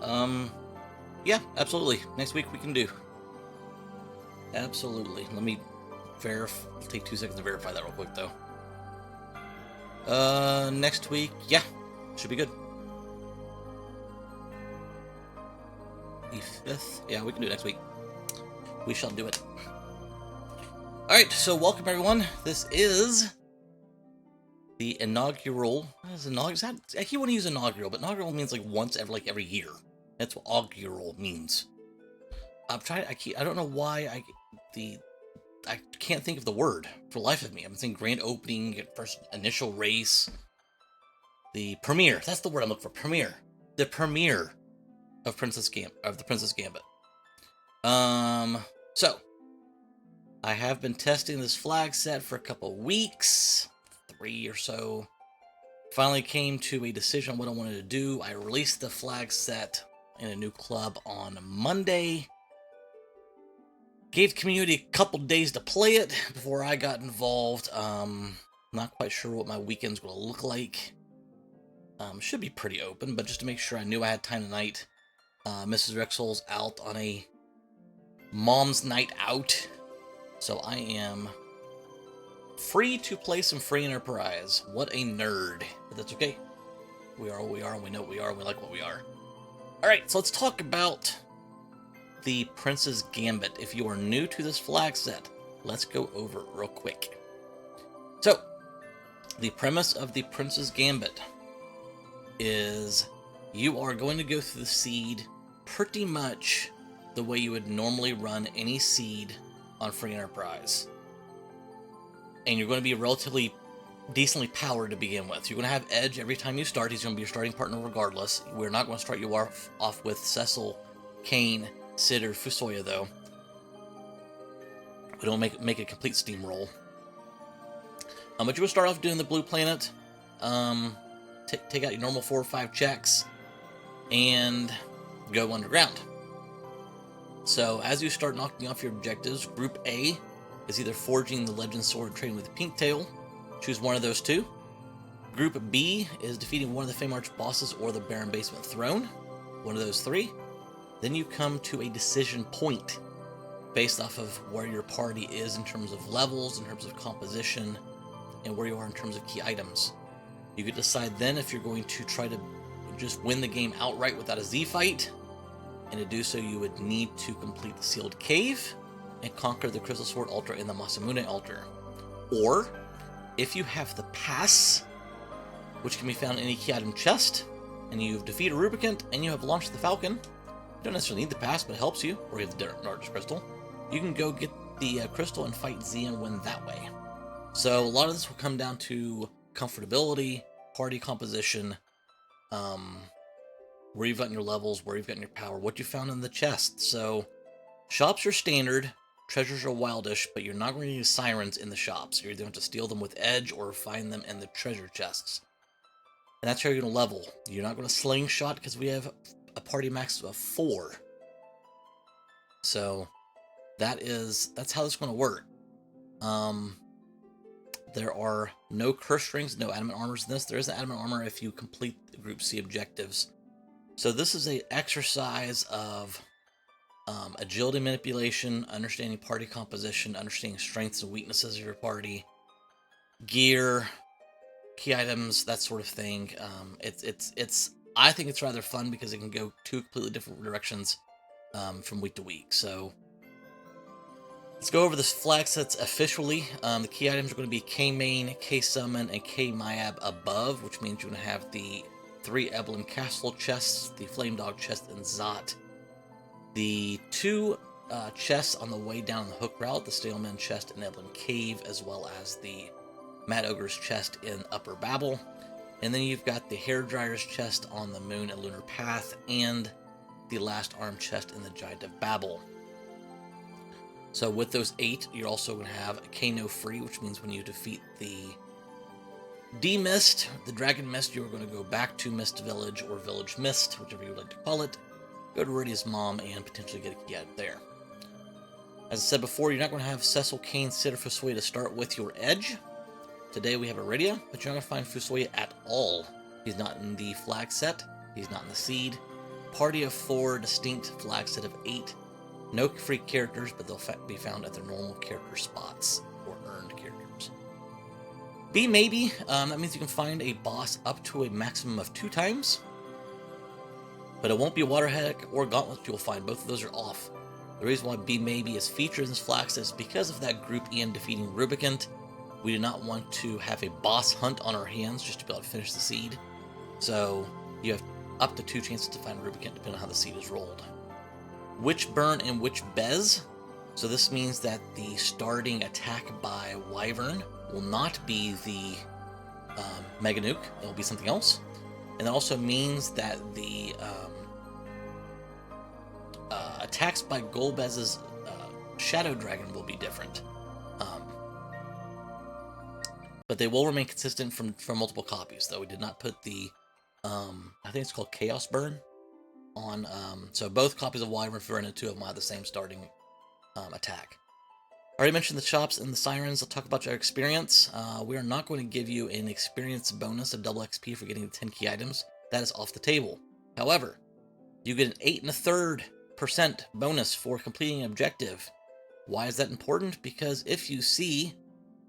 Yeah, absolutely. Next week we can do. Absolutely. Let me take 2 seconds to verify that real quick, though. Next week, yeah, should be good. The 5th, yeah, we can do it next week. We shall do it. Alright, so welcome everyone. This is the inaugural. What is inaugural? I keep wanting to use inaugural, but inaugural means like once every year. That's what augural means. I'm trying. I don't know why I can't think of the word for the life of me. I'm thinking grand opening, first initial race, the premiere. That's the word I'm looking for. Premiere. The premiere of the Princess Gambit. So I have been testing this flag set for a couple weeks, 3 or so. Finally came to a decision on what I wanted to do. I released the flag set in a new club on Monday. Gave the community a couple days to play it before I got involved. Not quite sure what my weekend's going to look like. Should be pretty open, but just to make sure I knew I had time tonight. Mrs. Rexel's out on a mom's night out, so I am free to play some free enterprise. What a nerd, but that's okay. We are what we are, and we know what we are, and we like what we are. Alright, so let's talk about the Princess Gambit. If you are new to this flag set, let's go over it real quick. So, the premise of the Princess Gambit is you are going to go through the seed pretty much the way you would normally run any seed on free enterprise. And you're going to be relatively decently powered to begin with. You're going to have Edge every time you start. He's going to be your starting partner regardless. We're not going to start you off with Cecil, Kane, Sid, or Fusoya, though. We don't make a complete steamroll. But you will start off doing the blue planet. Take out your normal 4 or 5 checks and go underground. So as you start knocking off your objectives, Group A is either forging the Legend Sword, trading with Pink Tail. Choose one of those 2. Group B is defeating one of the Fame Arch bosses or the Baron Basement Throne. One of those 3. Then you come to a decision point based off of where your party is in terms of levels, in terms of composition, and where you are in terms of key items. You could decide then if you're going to try to just win the game outright without a Z fight, and to do so you would need to complete the Sealed Cave and conquer the Crystal Sword Altar and the Masamune Altar. Or, if you have the Pass, which can be found in any key item chest, and you've defeated Rubicant and you have launched the Falcon, you don't necessarily need the Pass, but it helps you, or you have the Darkness Crystal, you can go get the Crystal and fight Z and win that way. So a lot of this will come down to comfortability, party composition, where you've gotten your levels, where you've gotten your power, what you found in the chest. So shops are standard, treasures are wildish, but you're not going to use sirens in the shops. You're either going to steal them with Edge or find them in the treasure chests. And that's how you're going to level. You're not going to slingshot because we have a party max of 4. So that's how this is going to work. There are no curse rings, no adamant armors in this. There is an adamant armor if you complete the Group C objectives. So this is an exercise of agility manipulation, understanding party composition, understanding strengths and weaknesses of your party, gear, key items, that sort of thing. I think it's rather fun because it can go 2 completely different directions from week to week. So let's go over this flag sets officially. The key items are going to be K-Main, K-Summon, and K-Myab above, which means you're going to have the 3 Evelyn Castle chests, the Flame Dog chest, and Zot. The 2 chests on the way down the hook route, the Staleman chest in Evelyn Cave, as well as the Mad Ogre's chest in Upper Babel. And then you've got the Hairdryer's chest on the Moon and Lunar Path, and the Last Arm chest in the Giant of Babel. So with those 8, you're also going to have a Kano free, which means when you defeat the D-Mist, the Dragon Mist, you're going to go back to Mist Village or Village Mist, whichever you would like to call it, go to Rudy's mom, and potentially get a key out there. As I said before, you're not going to have Cecil, Kane, Sid, or Fusoya to start with your Edge. Today we have Iridia, but you're not going to find Fusoya at all. He's not in the flag set, he's not in the seed, party of 4, distinct flag set of 8. No free characters, but they'll be found at their normal character spots, or earned characters. B maybe, that means you can find a boss up to a maximum of 2 times. But it won't be Waterhead or Gauntlet you'll find. Both of those are off. The reason why B maybe is featured in this flag set is because of that Group Ian defeating Rubicant. We do not want to have a boss hunt on our hands just to be able to finish the seed. So you have up to 2 chances to find Rubicant depending on how the seed is rolled. Which burn and which bez? So this means that the starting attack by Wyvern will not be the Mega Nuke. It will be something else. And that also means that the attacks by Golbez's Shadow Dragon will be different. But they will remain consistent from multiple copies, though. We did not put the, I think it's called Chaos Burn on, so both copies of Wyvern, if you run into 2 of them, will have the same starting attack. I already mentioned the shops and the sirens. I'll talk about your experience. We are not going to give you an experience bonus of double XP for getting the 10 key items. That is off the table. However, you get an 8 1/3% bonus for completing an objective. Why is that important? Because if you see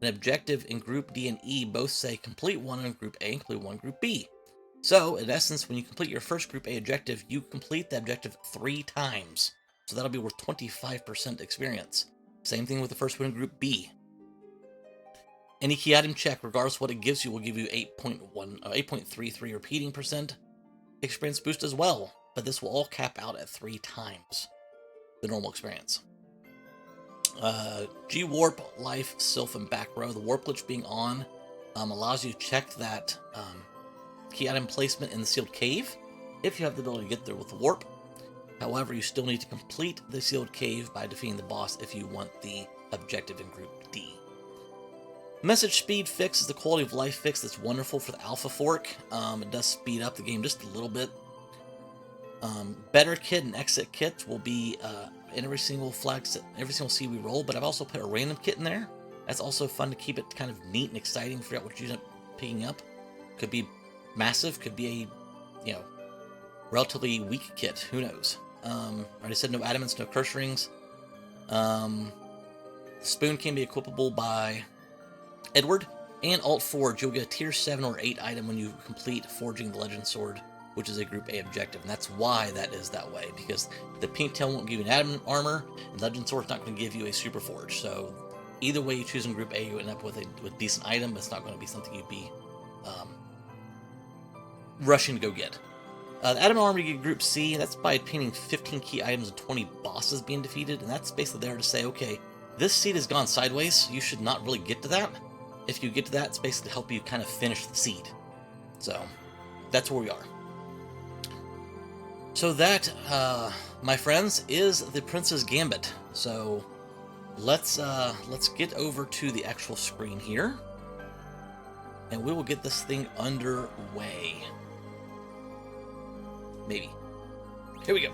an objective in Group D and E both say complete one in Group A and complete one in Group B. So, in essence, when you complete your first Group A objective, you complete the objective 3 times. So that'll be worth 25% experience. Same thing with the first one in Group B. Any key item check, regardless of what it gives you, will give you 8.33 repeating percent experience boost as well. But this will all cap out at 3 times the normal experience. G-Warp, Life, Sylph, and Back Row. The Warp Lich being on allows you to check that key item placement in the sealed cave if you have the ability to get there with the Warp. However, you still need to complete the sealed cave by defeating the boss if you want the objective in Group D. Message speed fix is the quality of life fix that's wonderful for the Alpha Fork. It does speed up the game just a little bit. Better kit and exit kits will be in every single flag set, every single seed we roll, but I've also put a random kit in there. That's also fun to keep it kind of neat and exciting, figure out what you end up picking up. Could be massive, could be a, relatively weak kit, who knows. Already said no adamants, no curse rings. Spoon can be equipable by Edward, and Alt Forge, you'll get a tier 7 or 8 item when you complete Forging the Legend Sword, which is a Group A objective, and that's why that is that way, because the Pink Tail won't give you an adamant armor, and Legend Sword's not going to give you a Super Forge, so either way you choose in Group A, you end up with a decent item, but it's not going to be something you'd be rushing to go get. The adamant armor you get Group C, that's by obtaining 15 key items and 20 bosses being defeated, and that's basically there to say, okay, this seed has gone sideways, you should not really get to that. If you get to that, it's basically to help you kind of finish the seed. So, that's where we are. So that, my friends, is the Prince's Gambit. So, let's get over to the actual screen here, and we will get this thing underway. Maybe. Here we go.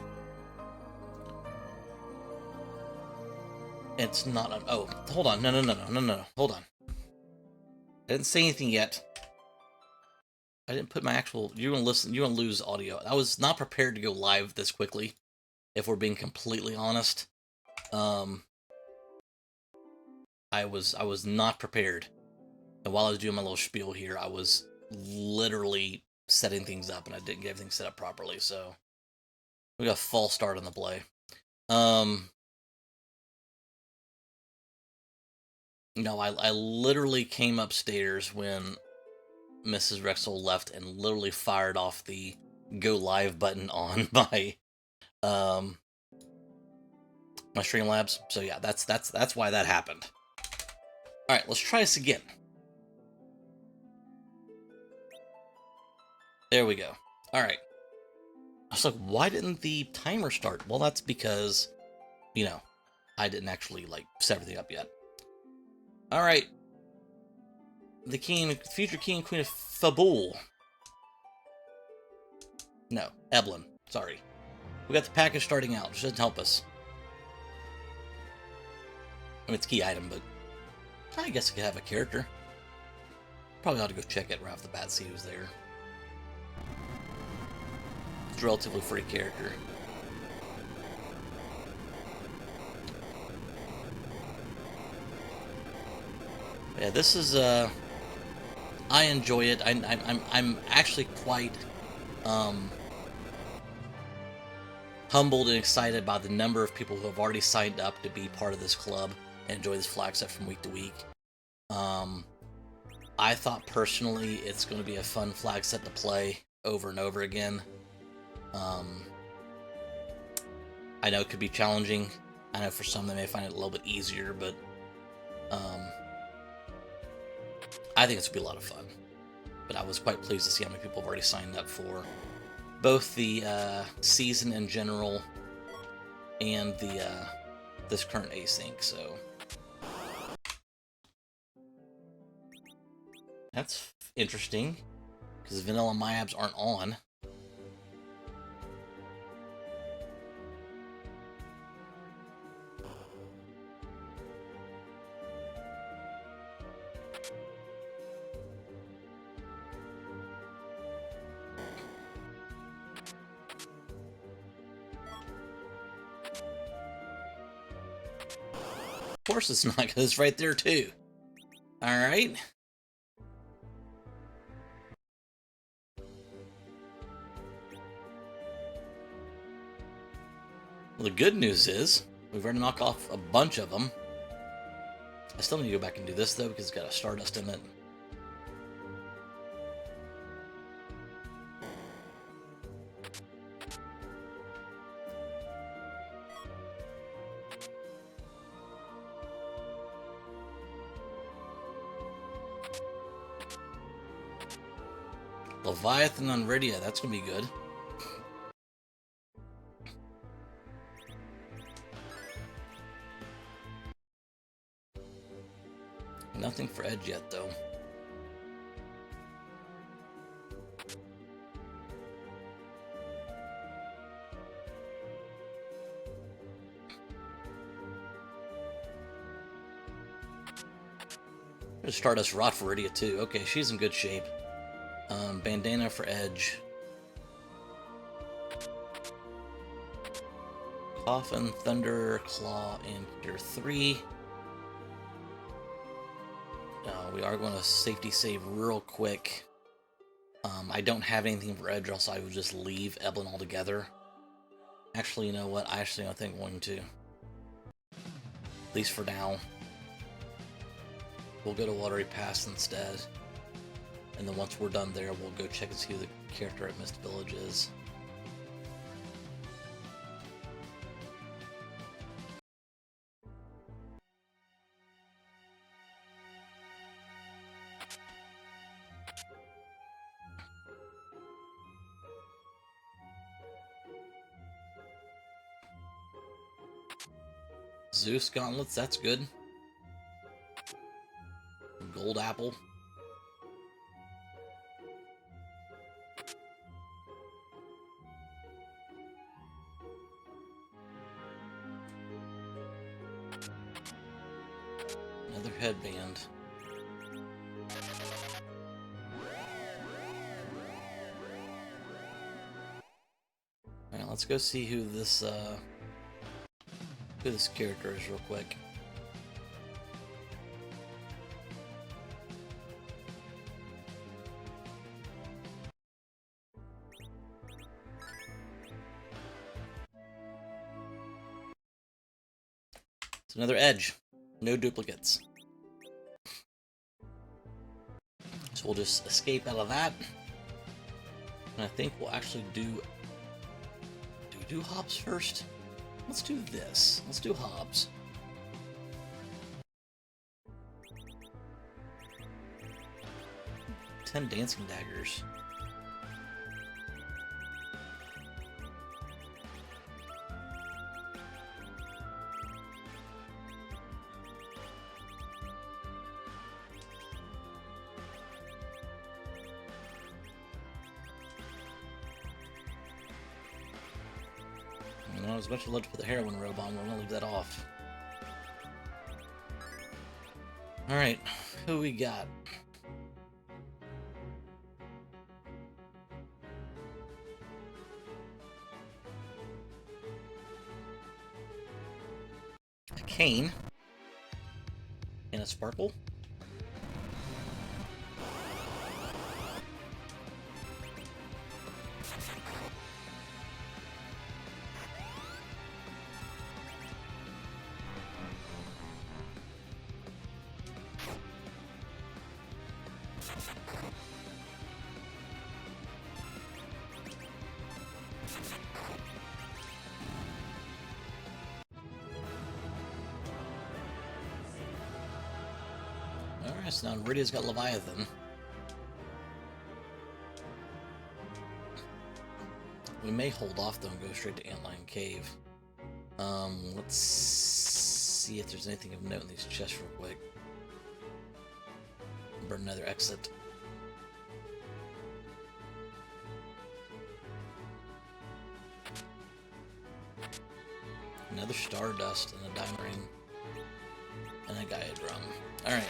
It's not on. Oh, hold on. No. Hold on. I didn't say anything yet. I didn't put my actual. You're gonna listen. You're gonna lose audio. I was not prepared to go live this quickly. If we're being completely honest, I was not prepared. And while I was doing my little spiel here, I was literally setting things up, and I didn't get everything set up properly. So we got a false start on the play. No, I literally came upstairs when Mrs. Rexel left and literally fired off the go live button on my my Streamlabs. So yeah, that's why that happened. All right, let's try this again. There we go. All right. I was like, why didn't the timer start? Well, that's because, I didn't actually set everything up yet. All right. The future king and queen of Fabul. No, Eblin. Sorry. We got the package starting out, which doesn't help us. I mean, it's a key item, but I guess it could have a character. Probably ought to go check it right off the bat, see who's there. It's a relatively free character. Yeah, this is I enjoy it. I'm actually quite humbled and excited by the number of people who have already signed up to be part of this club and enjoy this flag set from week to week. I thought personally it's going to be a fun flag set to play over and over again. I know it could be challenging. I know for some they may find it a little bit easier, but I think it's going to be a lot of fun. But I was quite pleased to see how many people have already signed up for both the season in general and the this current async. So that's interesting because vanilla MyAbs aren't on. Of course it's not, because it's right there too. Alright. Well, the good news is, we've already knocked off a bunch of them. I still need to go back and do this, though, because it's got a Stardust in it. Leviathan on Rydia, that's going to be good. Nothing for Edge yet, though. There's Stardust Rot for Rydia, too. Okay, she's in good shape. Bandana for Edge. Coffin, Thunder, Claw, and Tier 3. We are going to safety save real quick. I don't have anything for Edge, or else I would just leave Eblin altogether. Actually, you know what? I actually don't think I'm going to. At least for now. We'll go to Watery Pass instead. And then once we're done there, we'll go check and see who the character at Mist Village is. Zeus Gauntlets, that's good. Gold Apple. Another headband. Alright, let's go see who this character is real quick. It's another Edge. No duplicates. So we'll just escape out of that. And I think we'll actually do we do Hobbs first? Let's do this. Let's do Hobbs. Ten Dancing Daggers. You know, as much as I'd love to put the heroin robe on, we're gonna leave that off. Alright, who we got? Cane. And a Sparkle. Alright, so now Iridia's got Leviathan. We may hold off though and go straight to Antlion Cave. Let's see if there's anything of note in these chests real quick. Burn another exit. Another Stardust and a Diamond Ring. And a Gaia Drum. Alright.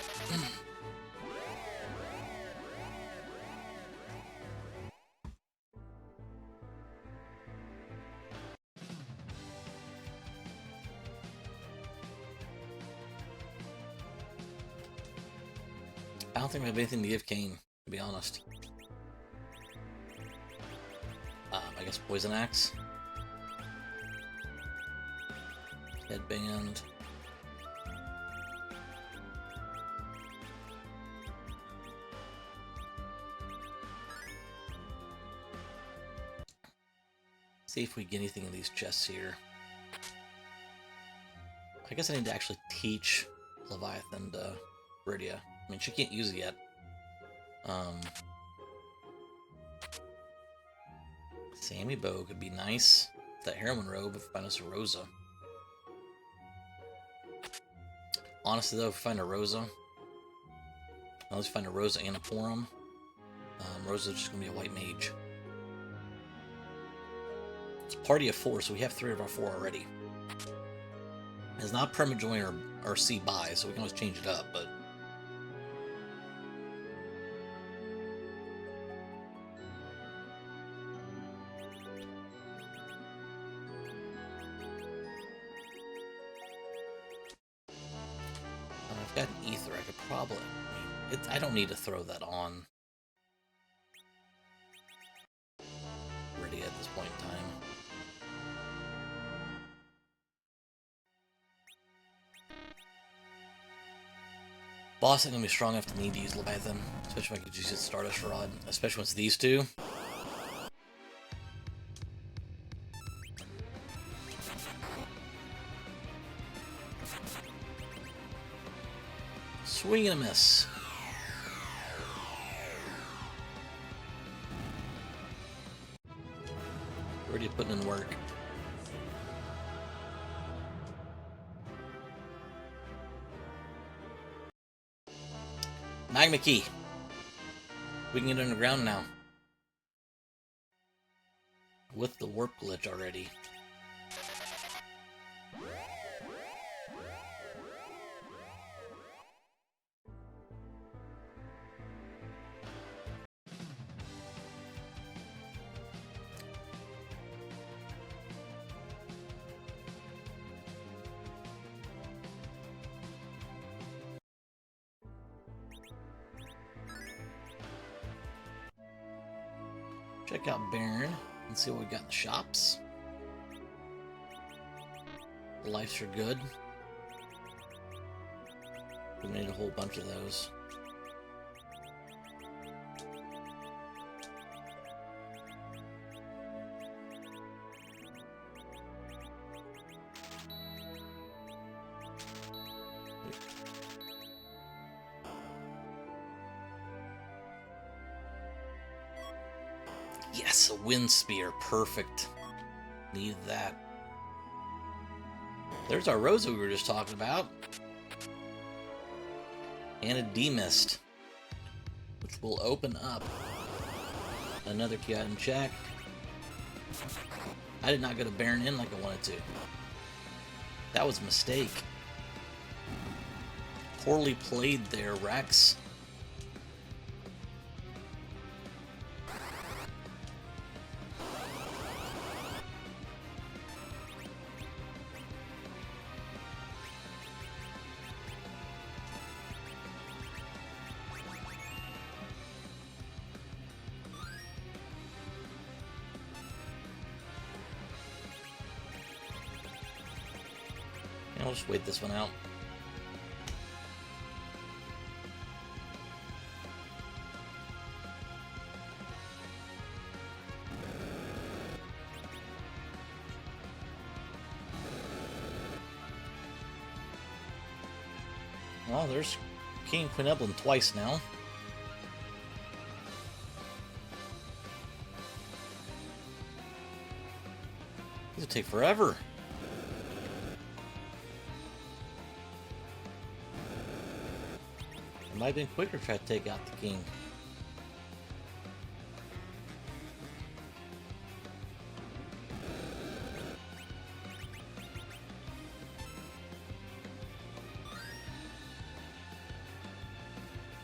I don't think we have anything to give Kane, to be honest. I guess Poison Axe. Headband. See if we get anything in these chests here. I guess I need to actually teach Leviathan to Iridia. I mean, she can't use it yet. Sammy Bow could be nice. That Heroine Robe if we find us a Rosa. Honestly though, if we find a Rosa, unless we find a Rosa and a Porum, Rosa's just gonna be a white mage. It's a party of 4, so we have 3 of our 4 already. It's not Permajoin or C-Buy, so we can always change it up, but... I've got an Ether, I could probably... I don't need to throw that on Iridia at this point in time. Boss ain't gonna be strong enough to need to use Leviathan, especially if I could use Stardust Rod, especially once these two. Swing and a miss. Already putting in work. Magma Key. We can get underground now. With the warp glitch already. Check out Baron and see what we got in the shops. The lives are good. We need a whole bunch of those. Yes, a wind spear, perfect. Need that. There's our Rosa we were just talking about. And a D-Mist, which will open up another key item check. I did not go to Baron Inn like I wanted to. That was a mistake. Poorly played there, Rex. I'll just wait this one out. Well, there's King Queen Evelyn twice now. This will take forever. It might have been quicker to try to take out the king.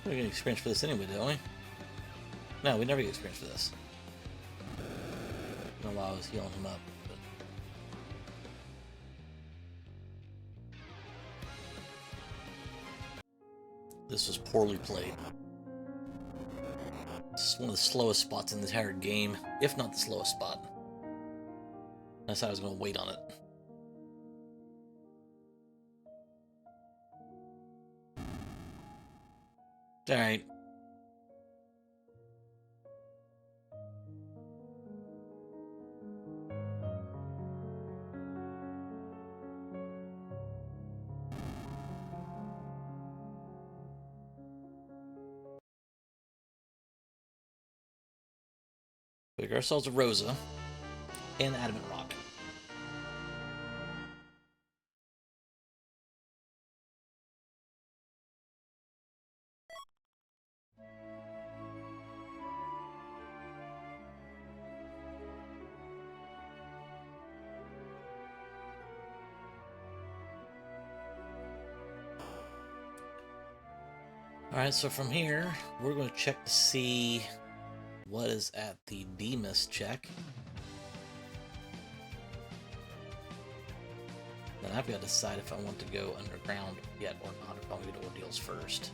We get experience for this anyway, don't we? No, we never get experience for this. I don't know why I was healing him up. But... this was poorly played. This is one of the slowest spots in the entire game, if not the slowest spot. That's how I was going to wait on it. Alright. We got ourselves a Rosa and Adamant Rock. Alright, so from here, we're going to check to see what is at the Demas check. Then I've got to decide if I want to go underground yet or not, if I'm going to do ordeals first.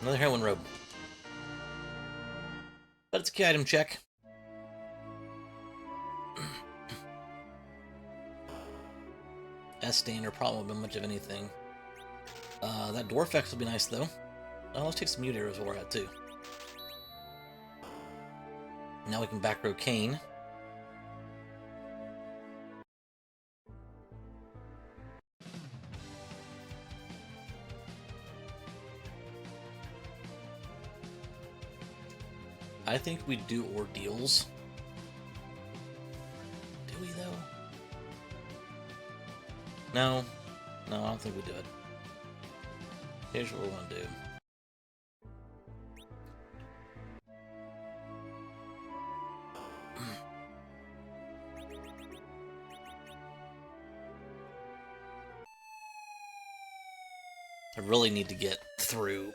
Another heroin robe. But it's a key item check. As standard, probably won't be much of anything. That dwarf X will be nice though. Oh, let's take some mute arrows while we're at too. Now we can back row Kane. I think we do ordeals. Do we though? No. No, I don't think we do it. Here's what we're gonna do. I really need to get through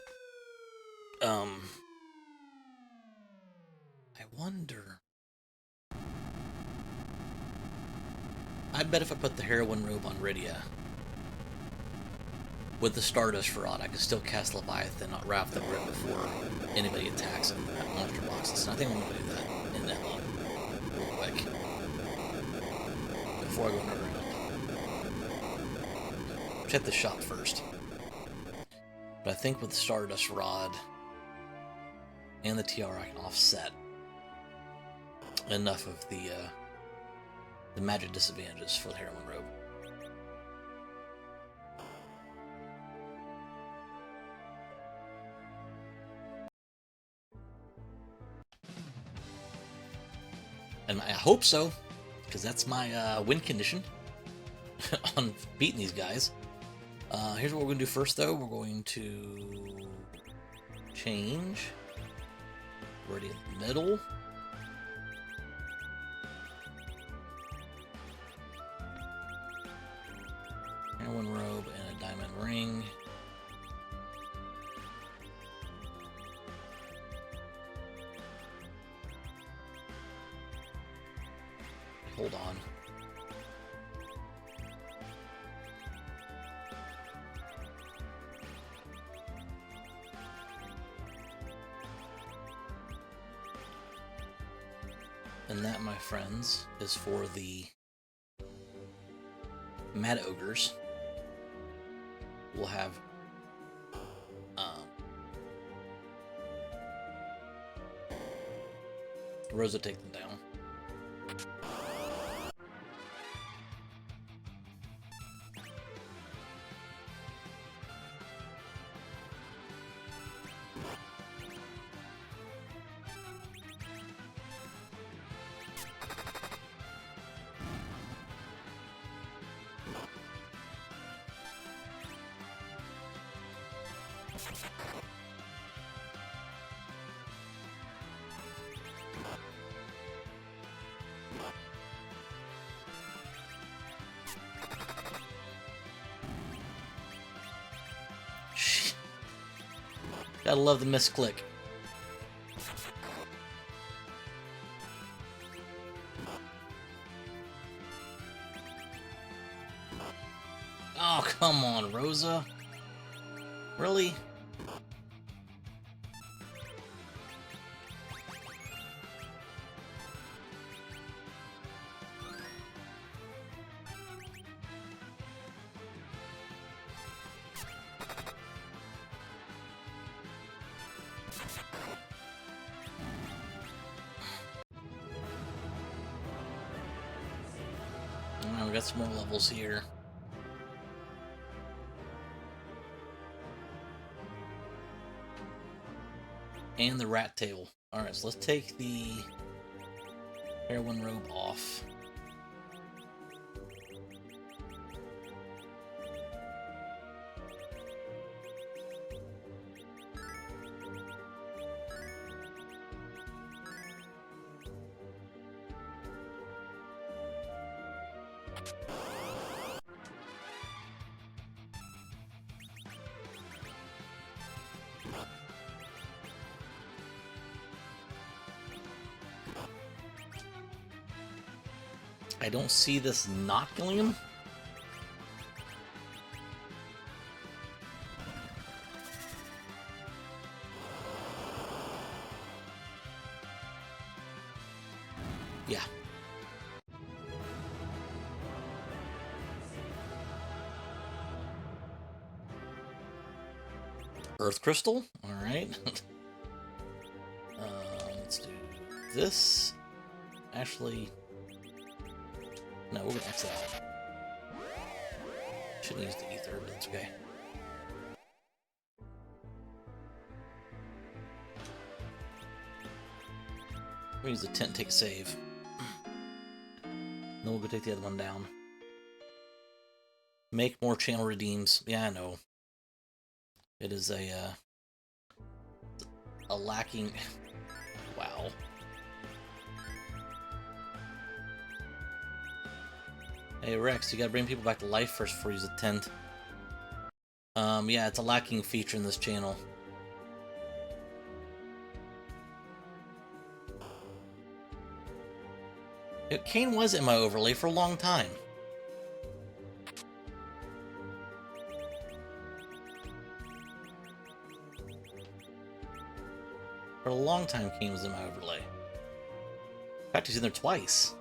I wonder. I bet if I put the heroin robe on Rydia with the Stardust Rod, I could still cast Leviathan, not Wrath the Rip before anybody attacks him at monster boxes. And I think I'm gonna do that in that one real quick before I go underground. Check the shop first. But I think with the Stardust Rod and the TR, I can offset enough of the magic disadvantages for the heroin robe. And I hope so, because that's my win condition on beating these guys. Here's what we're going to do first, though. We're going to change. Already in the middle. Heroin robe and a diamond ring. Hold on. And that, my friends, is for the Mad Ogres. We'll have Rosa take them down. Gotta love the misclick. Oh, come on, Rosa. Really? Oh, we got some more levels here. And the rat tail. Alright, so let's take the heroine robe off. I don't see this not killing him. Yeah. Earth crystal? Alright. Let's do this. Actually, no, we're gonna exit out. Shouldn't use the ether, but it's okay. We'll use the tent, take a save. Then we'll go take the other one down. Make more channel redeems. Yeah, I know. It is a lacking. Wow. Hey Rex, you gotta bring people back to life first before you use a tent. Yeah, it's a lacking feature in this channel. Kane was in my overlay for a long time. For a long time, Kane was in my overlay. In fact, he's in there twice.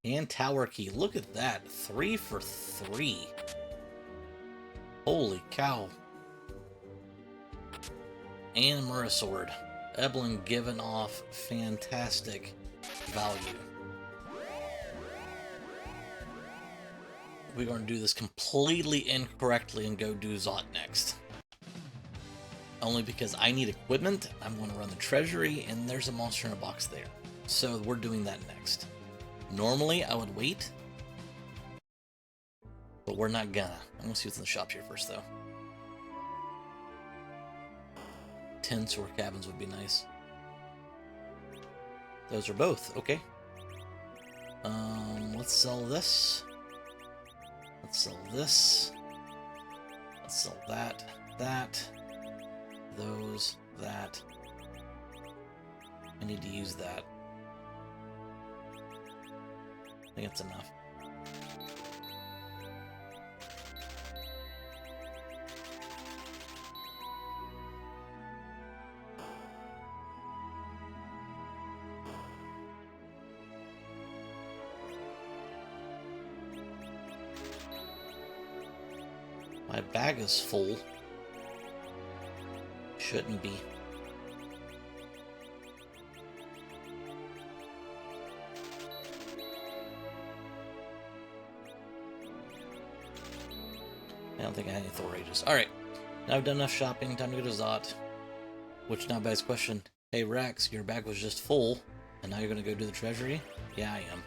And tower key. Look at that. 3 for 3. Holy cow. And Mura sword. Eblin giving off fantastic value. We're going to do this completely incorrectly and go do Zot next. only because I need equipment. I'm going to run the treasury, and there's a monster in a box there. So we're doing that next. Normally, I would wait, but we're not gonna. I'm gonna see what's in the shop here first, though. 10 sewer cabins would be nice. Those are both, okay. Let's sell this. Let's sell this. Let's sell that. Those, that. I need to use that. I think that's enough. My bag is full. Shouldn't be. I don't think I had any Thorages. Alright. Now I've done enough shopping. Time to go to Zot. Which now begs question. Hey Rex, your bag was just full. And now you're going to go do the treasury? Yeah, I am.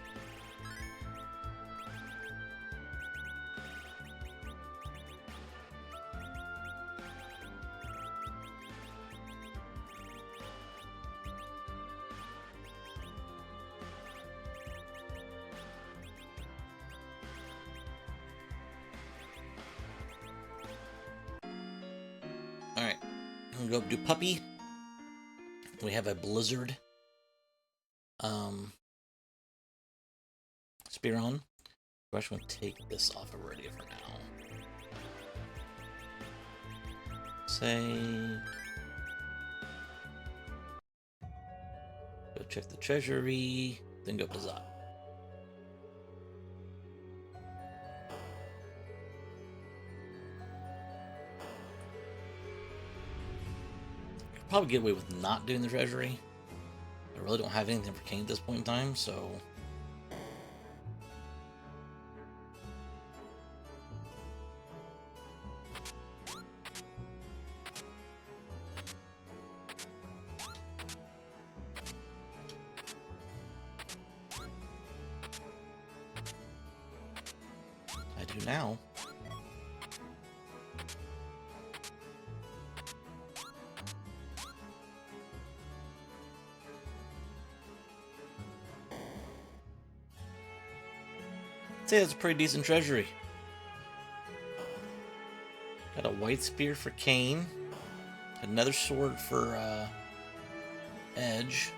Alright, I'm gonna go up do puppy. We have a blizzard spear on. We're actually gonna take this off of Iridia for now. Say go check the treasury, then go up to Zot. Probably get away with not doing the treasury. I really don't have anything for Kane at this point in time, so I do now. I'd say that's a pretty decent treasury. Got a white spear for Kane. Another sword for Edge.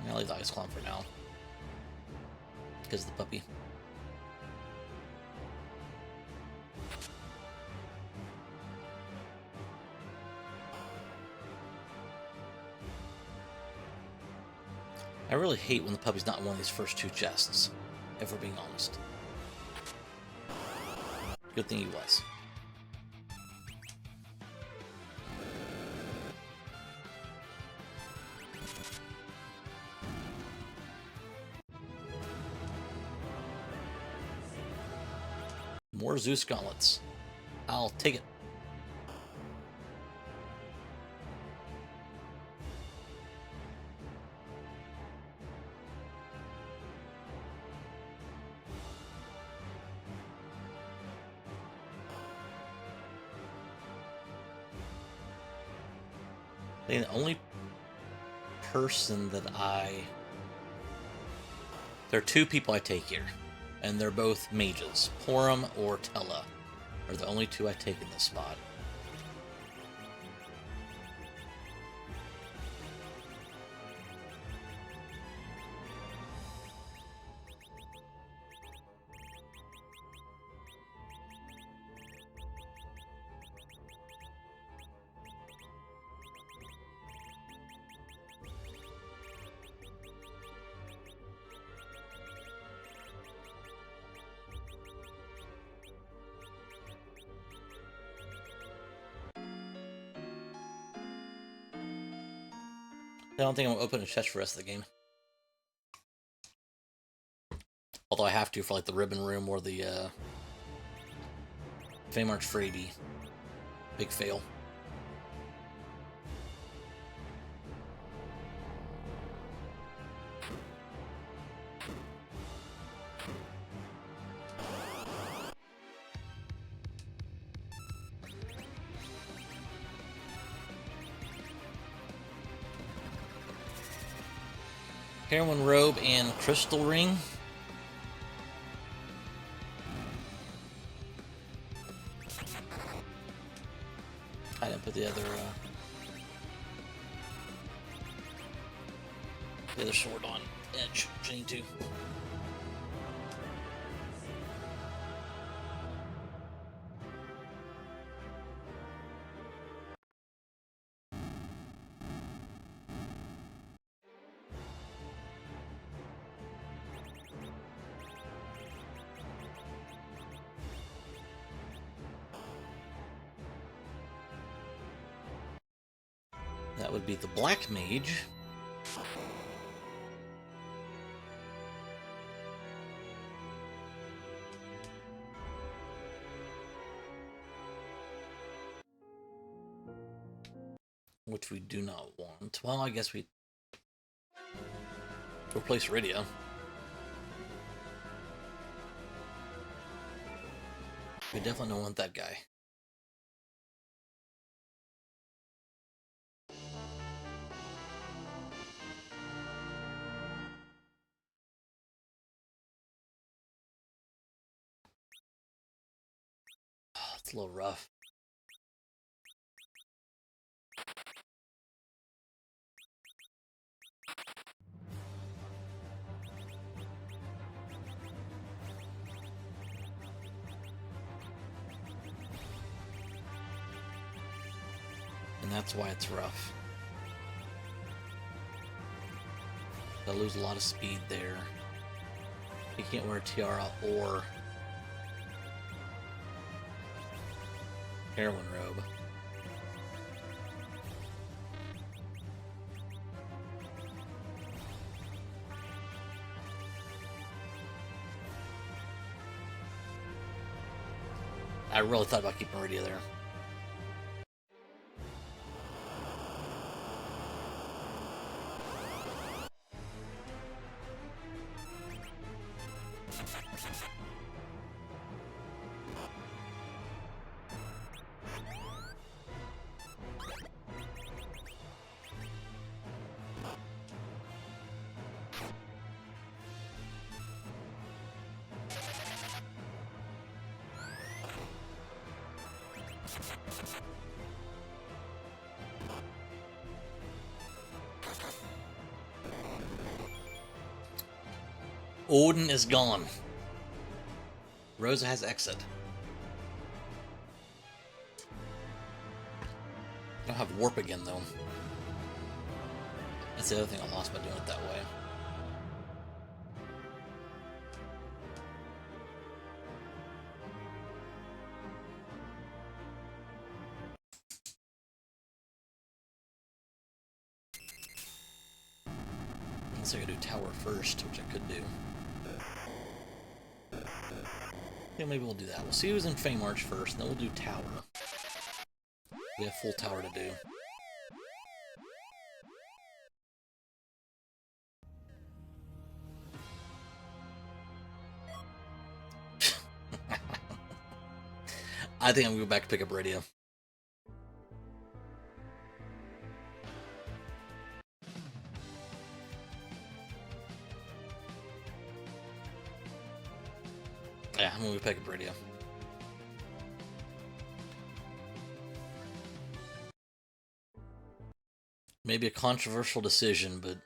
I'll leave the Ice Clown for now. Because of the puppy. I really hate when the puppy's not in one of these first two chests, if we're being honest. Good thing he was. More Zeus gauntlets. I'll take it. The only person that there are two people I take here, and they're both mages. Porum or Tella are the only two I take in this spot. I don't think I'm gonna open a chest for the rest of the game. Although I have to for like the ribbon room or the Fame Arch Frady. Big fail. Heroine robe and crystal ring. I didn't put the other sword on edge. I need to. That would be the Black Mage. Which we do not want. Well, I guess we replace radio. We definitely don't want that guy. Oh, it's a little rough. And that's why it's rough. I lose a lot of speed there. He can't wear a tiara or heroine robe. I really thought about keeping radio there. Odin is gone. Rosa has exit. I don't have warp again, though. That's the other thing I lost by doing it that way. Unless I could do tower first, which I could do. Yeah, maybe we'll do that. We'll see who's in Fame Arch first, and then we'll do tower. We have full tower to do. I think I'm gonna go back and pick up radio. Yeah, I'm gonna go pick up radio. Maybe a controversial decision, but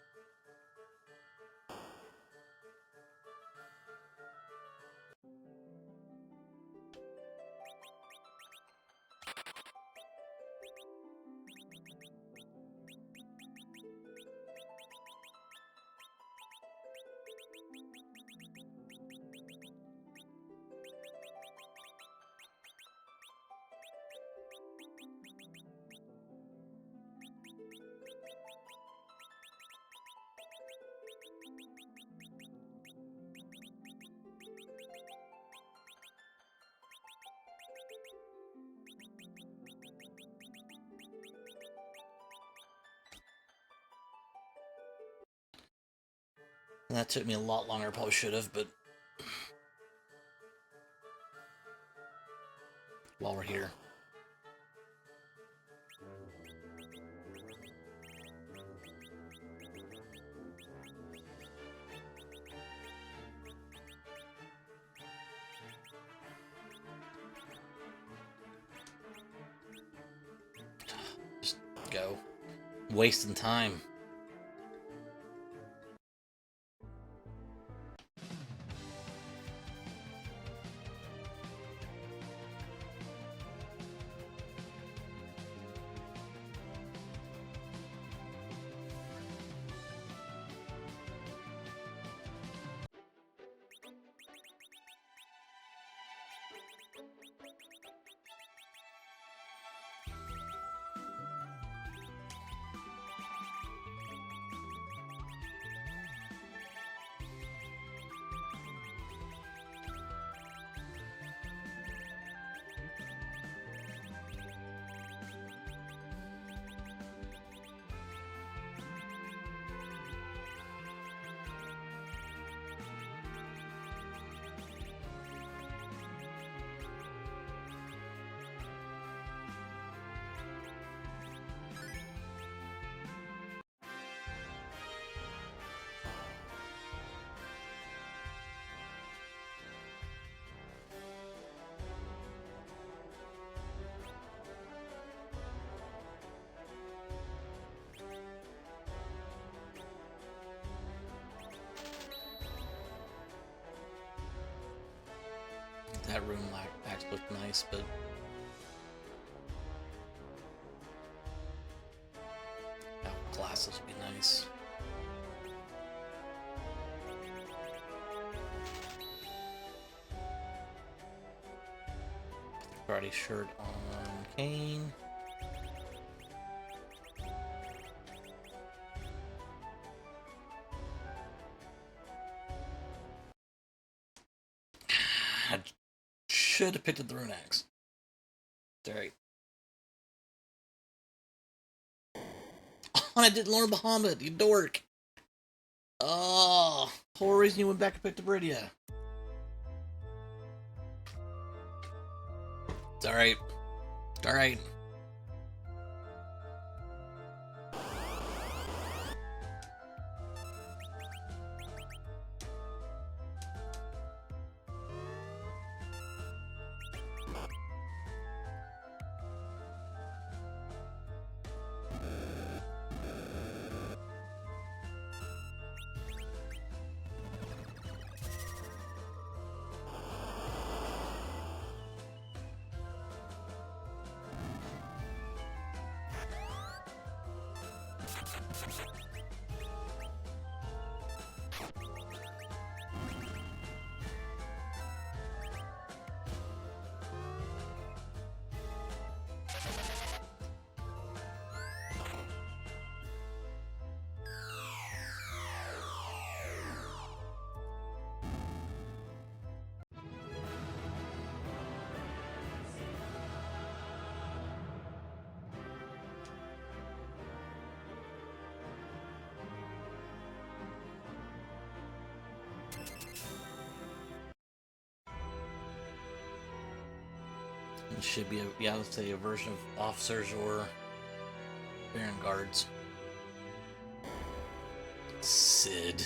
And that took me a lot longer, probably should have, but while we're here. Just go. Wasting time. That room packs looked nice, but glasses would be nice. Karate shirt on Kane. I should have picked up the rune axe. Alright. Oh, I didn't learn Bahamut, you dork. Oh, whole reason you went back and picked up Rydia. It's alright. It's alright. It should be, I would say, a version of officers or Baron guards. Sid.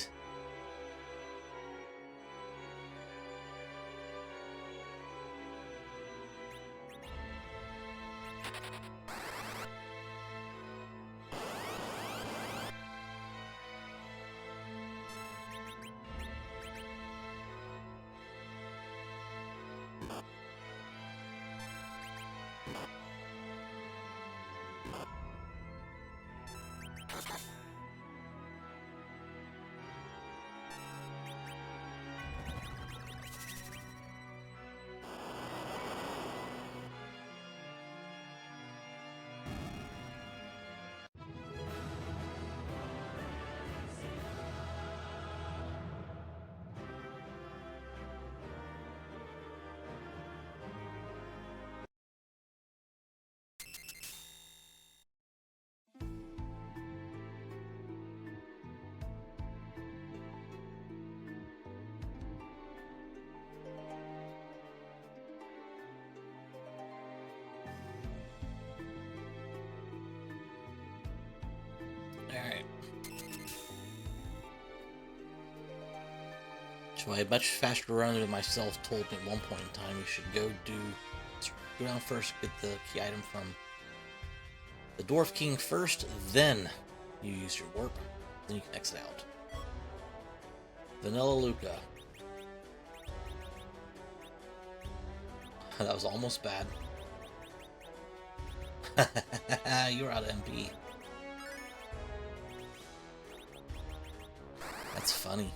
So a much faster runner than myself told me at one point in time you should go down first, get the key item from the Dwarf King first, then you use your warp, then you can exit out. Vanilla Luca. That was almost bad. You're out of MP. That's funny.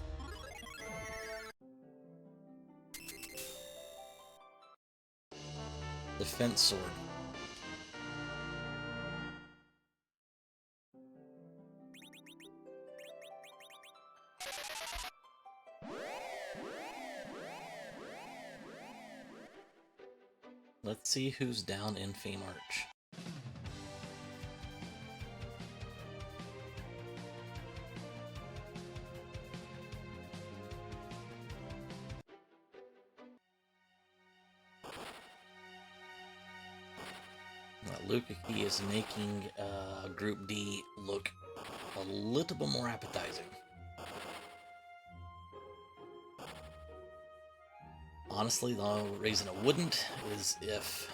Defense sword. Let's see who's down in Fame Arch. Luca Key is making Group D look a little bit more appetizing. Honestly, the only reason it wouldn't is if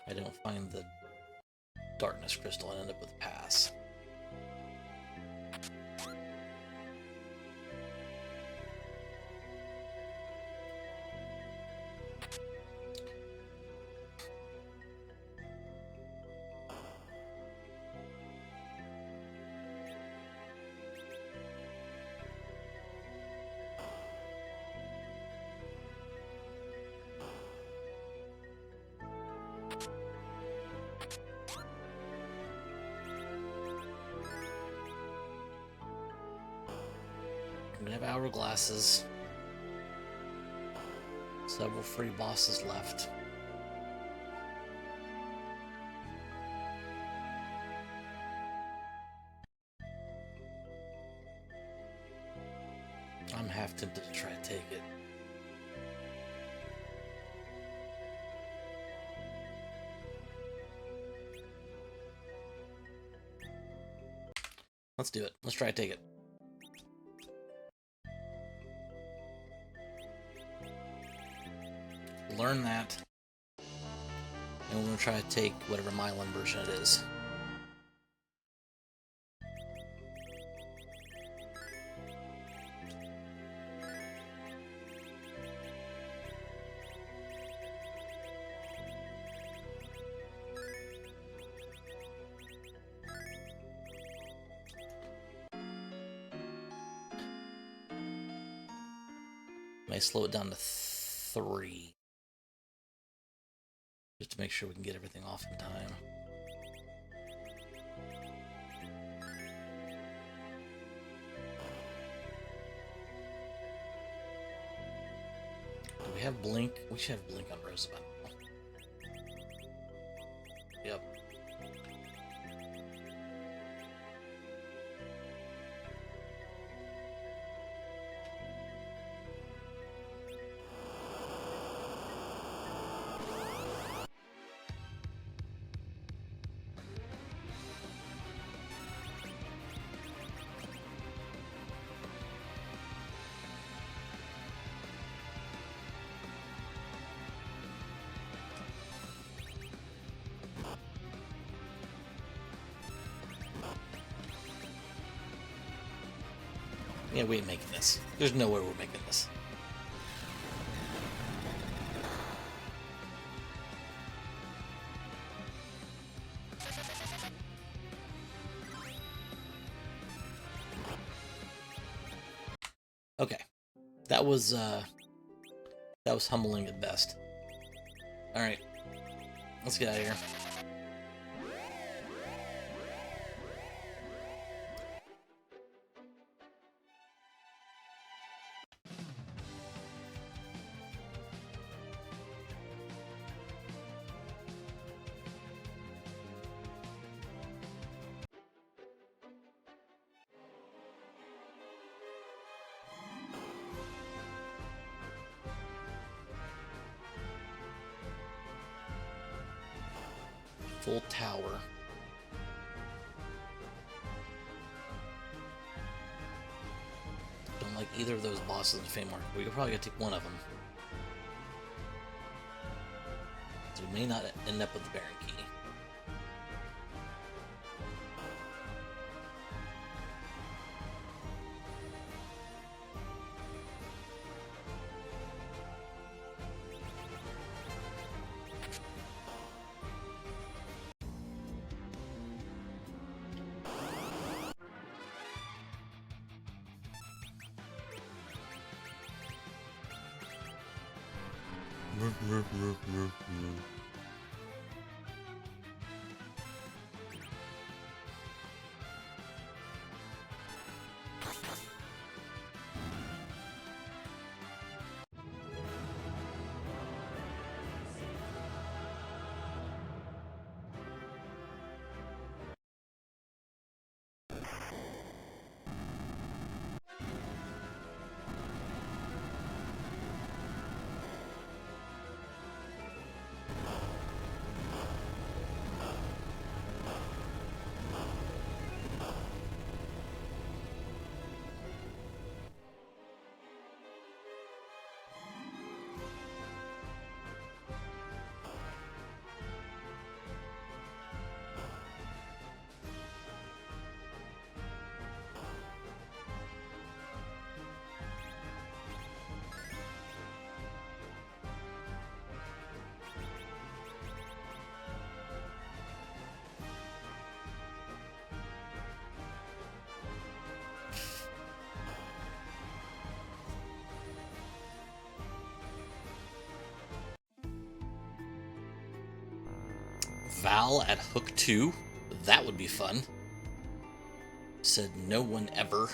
I don't find the Darkness Crystal and end up with a pass. We have hourglasses. Several free bosses left. I'm half tempted to try to take it. Let's do it. Let's try to take it. Learn that, and we're going to try to take whatever Mylan version it is. May slow it down to 3. Just to make sure we can get everything off in time. Do we have Blink? We should have Blink on Rosebud. Yep. Yeah, we ain't making this. There's no way we're making this. Okay. That was humbling at best. Alright. Let's get out of here. Full tower. either of those bosses in Fame Mark. We could probably take one of them. So we may not end up with the Baron Key. Val at Hook 2. That would be fun. Said no one ever.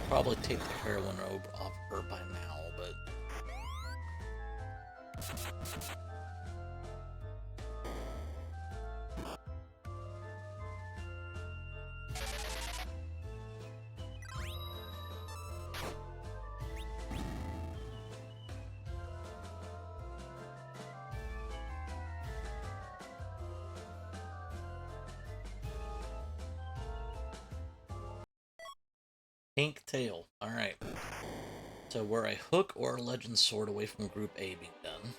Probably take the heroin robe off her by now, but pink tail. Alright. So we're a hook or a legend sword away from Group A being done.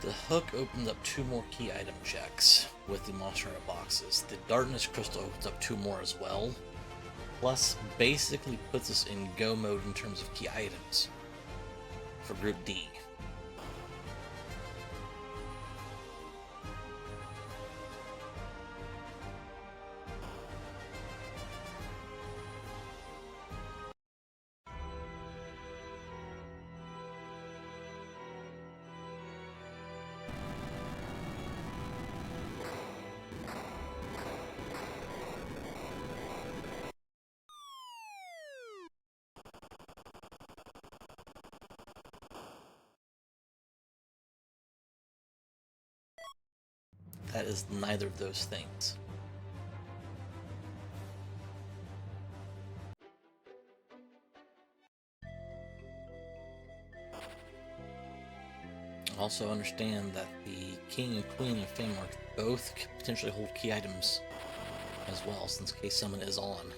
The hook opens up 2 more key item checks with the Monster Hunter boxes. The Darkness Crystal opens up 2 more as well. Plus, basically puts us in go mode in terms of key items for Group D. That is neither of those things. Also understand that the King and Queen of Fame are both potentially hold key items as well, since Case Summon is on.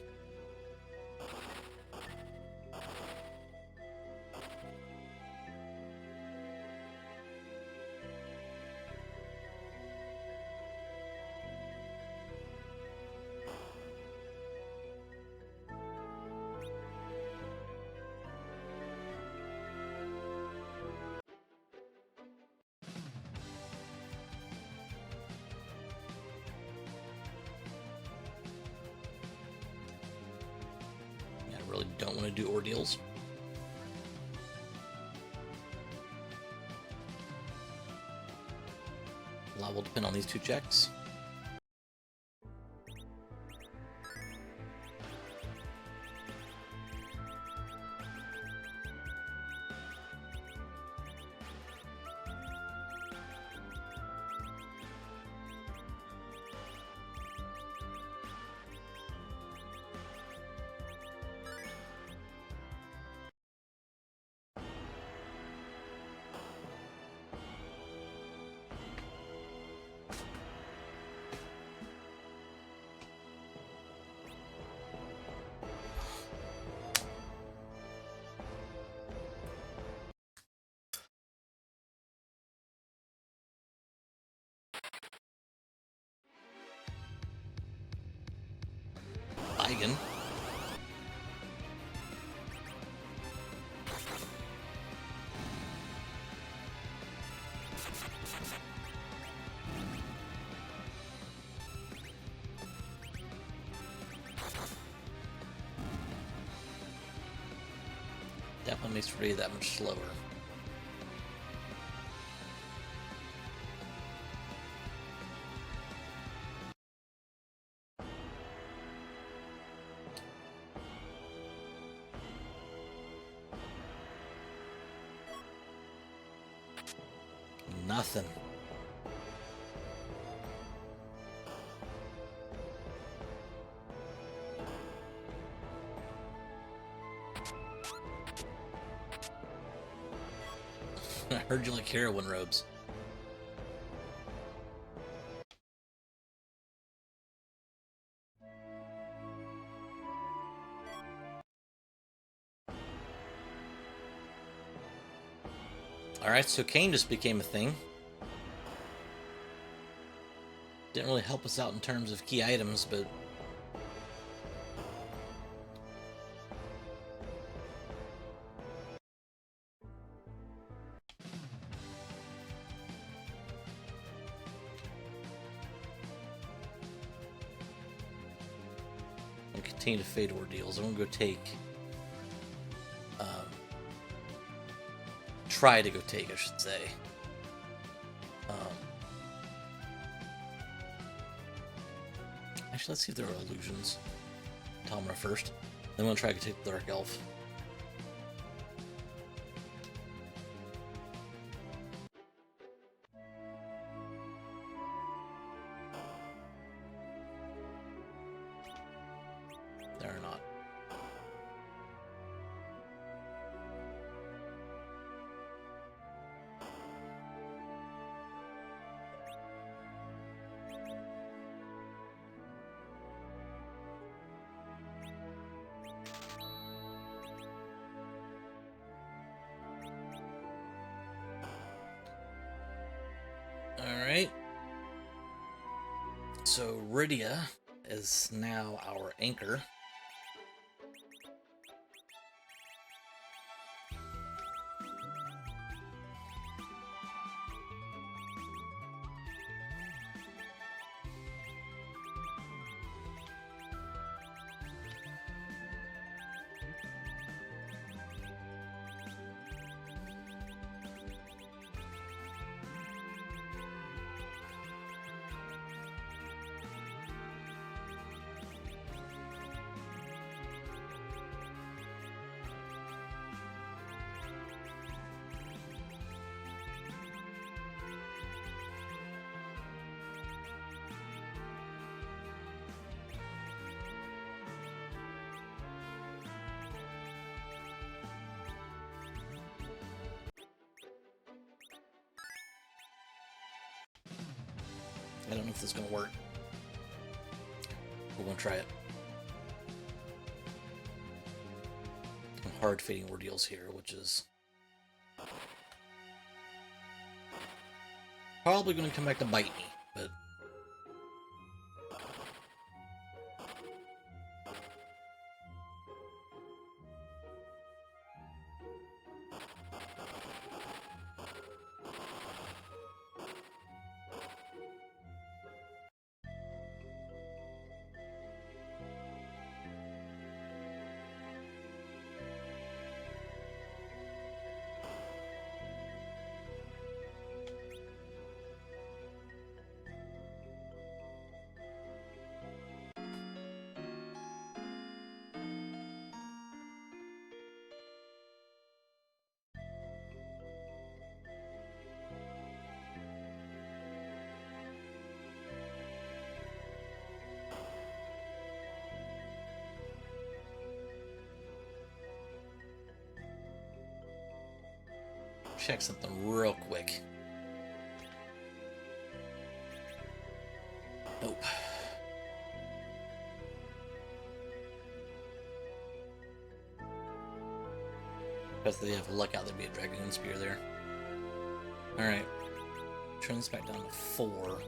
Really don't want to do ordeals. A lot will depend on these two checks. Eigen. Definitely makes Freddy that much slower. Nothing. I heard you like heroin robes. Alright, so Kane just became a thing. Didn't really help us out in terms of key items, but... I'll continue to fade ordeals. I'm gonna go take... try to go take, I should say. Actually, let's see if there are illusions. Talmra first. Then we'll try to take the Dark Elf. There are not. Alright. So Rydia is now our anchor. I don't know if this is going to work. We're going to try it. Hard-fitting ordeals here, which is probably going to come back to bite me, but check something real quick. Nope. Because they have luck out, there'd be a Dragoon Spear there. Alright. Turn this back down to 4.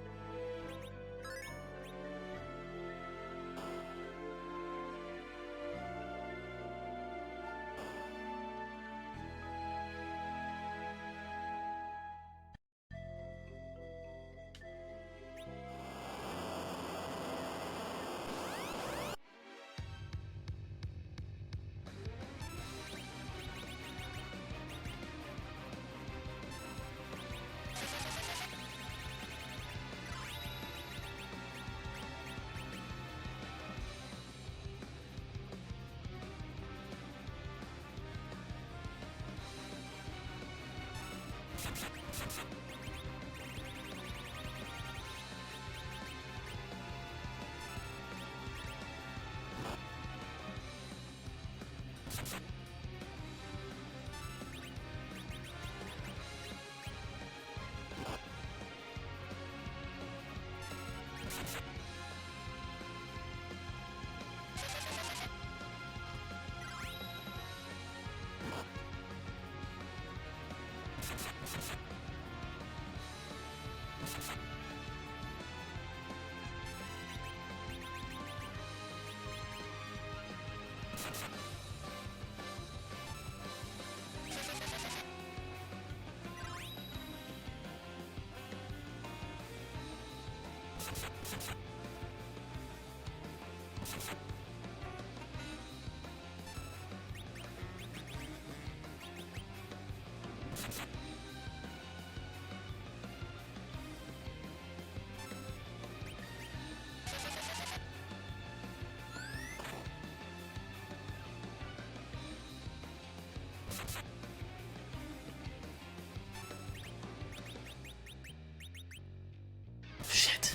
Shit.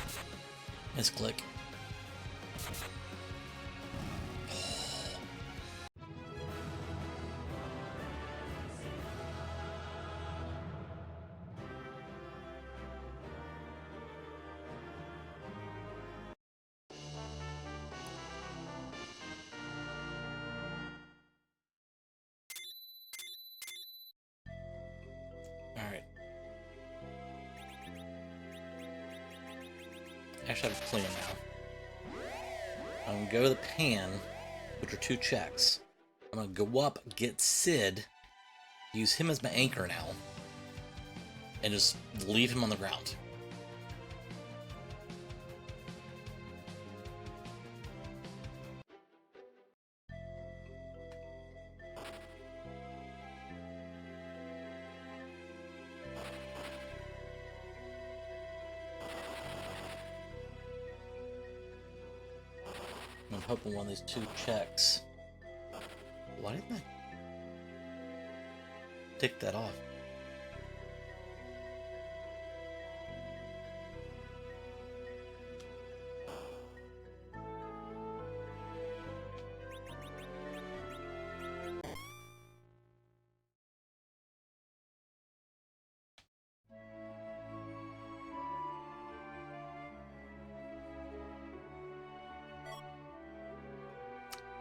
Misclick. Alright. Actually, I have a plan now. I'm going to go to the pan, which are 2 checks. I'm going to go up, get Sid, use him as my anchor now, and just leave him on the ground. I'm hoping one of these 2 checks. Why didn't I tick that off?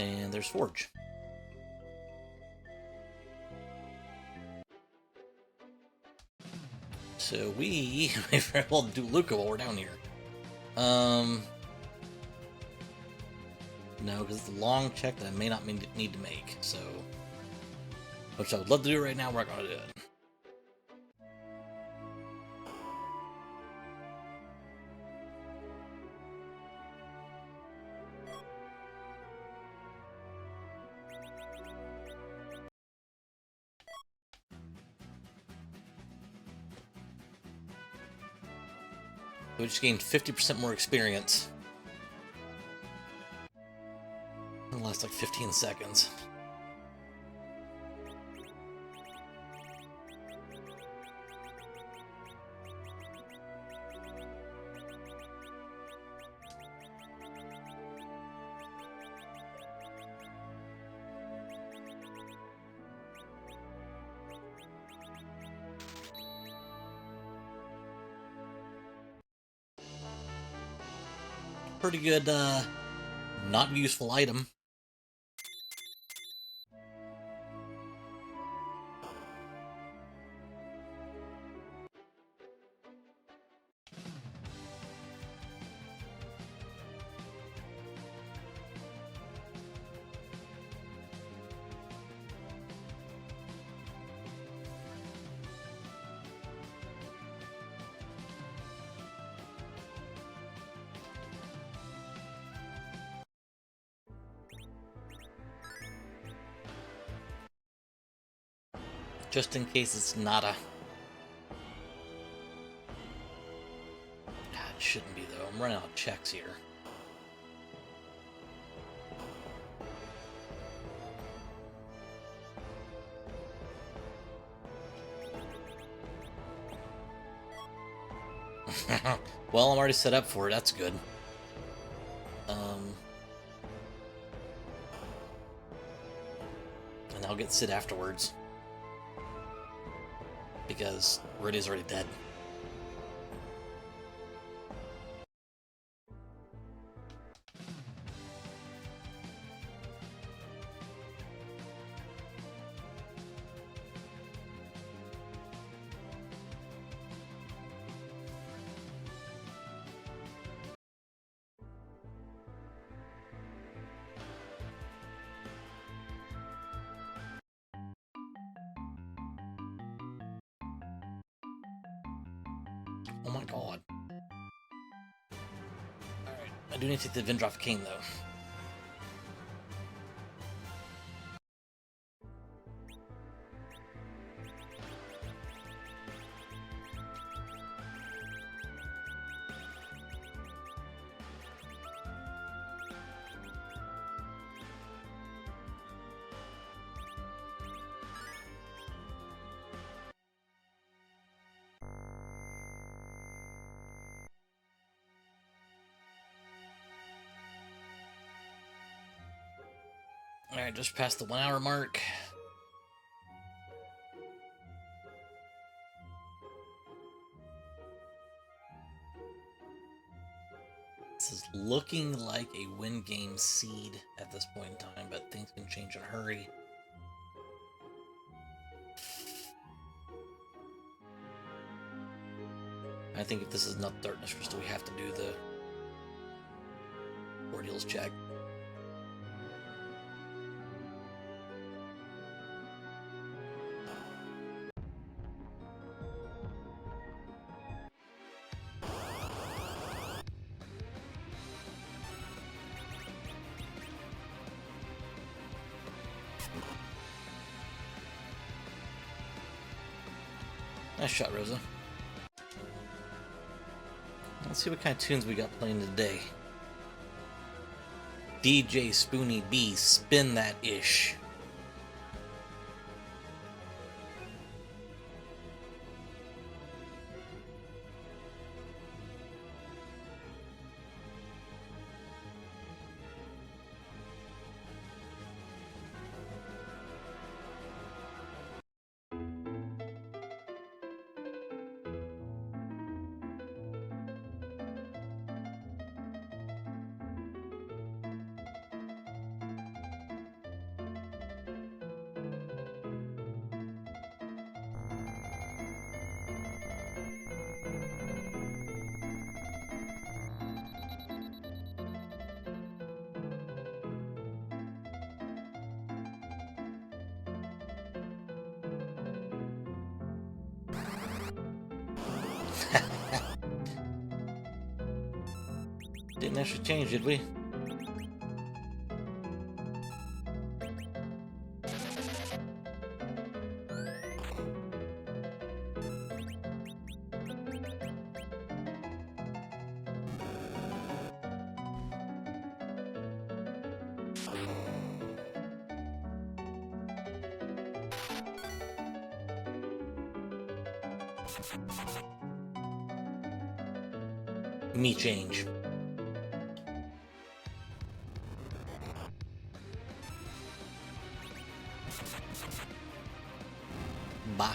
And there's Forge. So we may very well do Luca while we're down here. No, because it's a long check that I may not need to make, so... Which I would love to do right now, we're not going to do it. We just gained 50% more experience. In the last like 15 seconds. Pretty good, not useful item. Just in case it's not a... God, it shouldn't be, though. I'm running out of checks here. Well, I'm already set up for it. That's good. And I'll get Sid afterwards. Because Rudy's already dead. Oh my god. Alright, I do need to take the Vindroff King, though. Alright, just past the 1 hour mark. This is looking like a win game seed at this point in time, but things can change in a hurry. I think if this is not Darkness Crystal, we have to do the Ordeals check. Nice shot, Rosa. Let's see what kind of tunes we got playing today. DJ Spoony B, spin that ish. Didn't actually change, did we? Me change. Bah.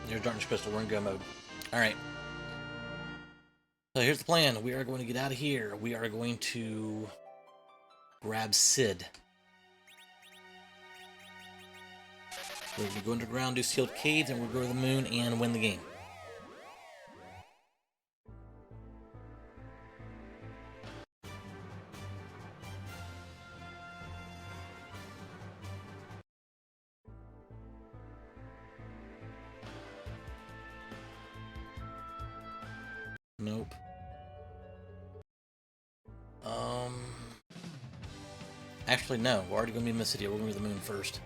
There's Darkness Crystal. We're in go mode. Alright. So here's the plan. We are going to get out of here. We are going to grab Sid. We're going to go underground, do sealed caves, and we'll go to the moon and win the game. Nope. Actually, no. We're already going to be in the city. We're going to the moon first.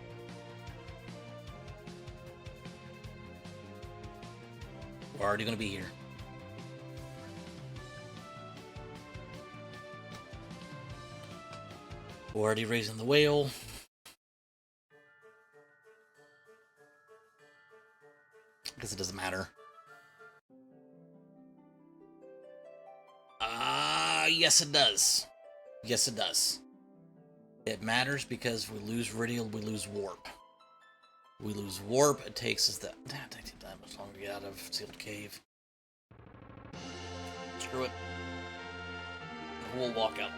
We're already going to be here. We're already raising the whale. Because it doesn't matter. Yes it does. Yes it does. It matters because we lose Viridial, we lose Warp. We lose Warp, it takes us that much longer to get out of Sealed Cave. Screw it. We'll walk out.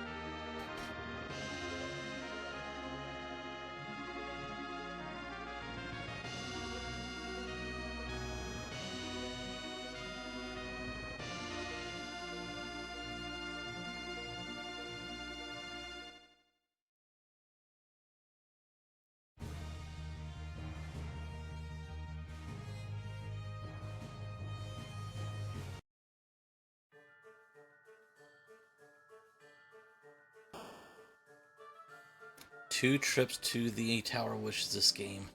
Two trips to the Tower of Wishes this game.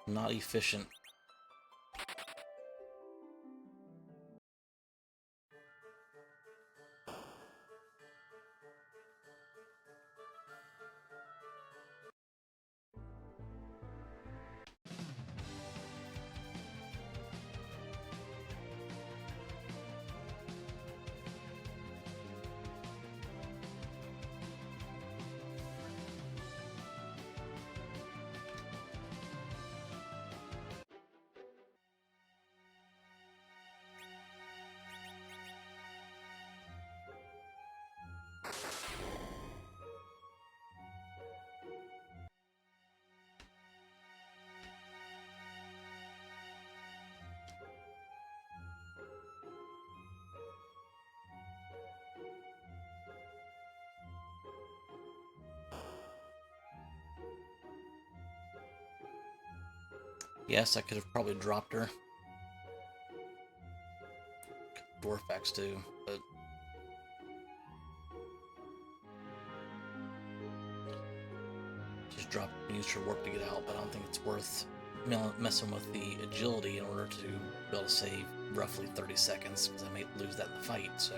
Not efficient. Yes, I could have probably dropped her. Dwarfax too, but just drop use her warp to get out, but I don't think it's worth messing with the agility in order to be able to save roughly 30 seconds, because I may lose that in the fight, so...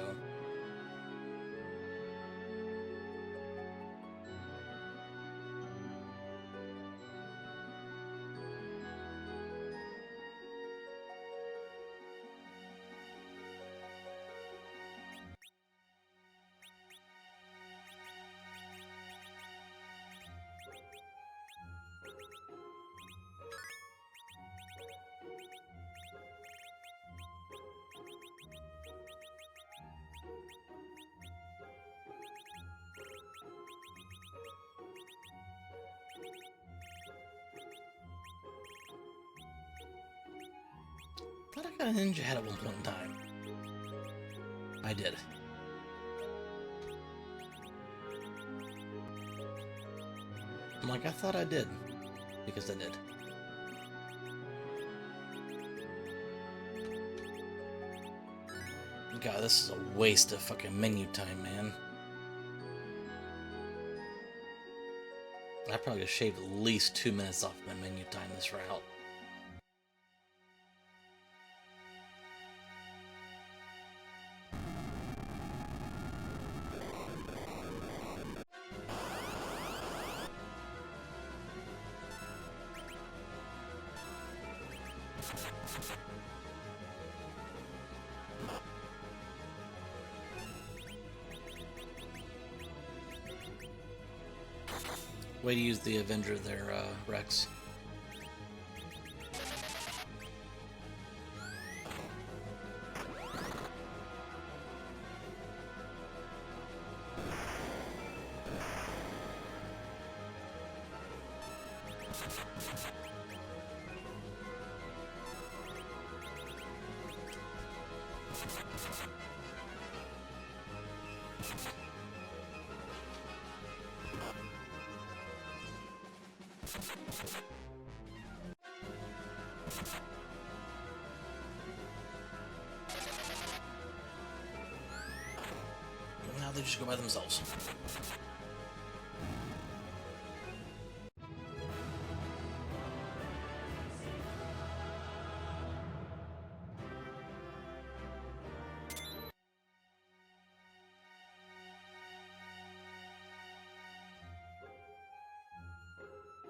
thought I got a ninja head at one point in time. I did. I'm like, I thought I did. Because I did. God, this is a waste of fucking menu time, man. I probably just shaved at least 2 minutes off my menu time this route. Way to use the Avenger there, Rex. Now they just go by themselves.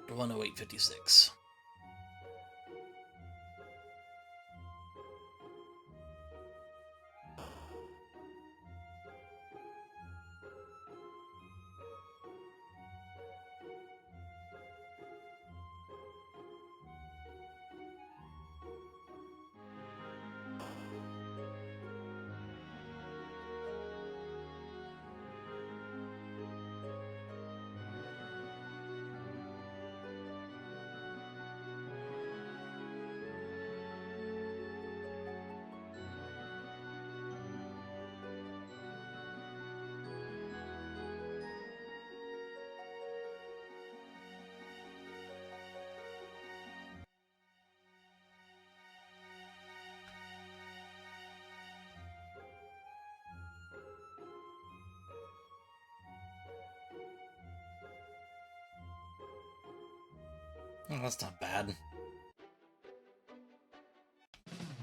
Oh, 108.56. Oh, that's not bad.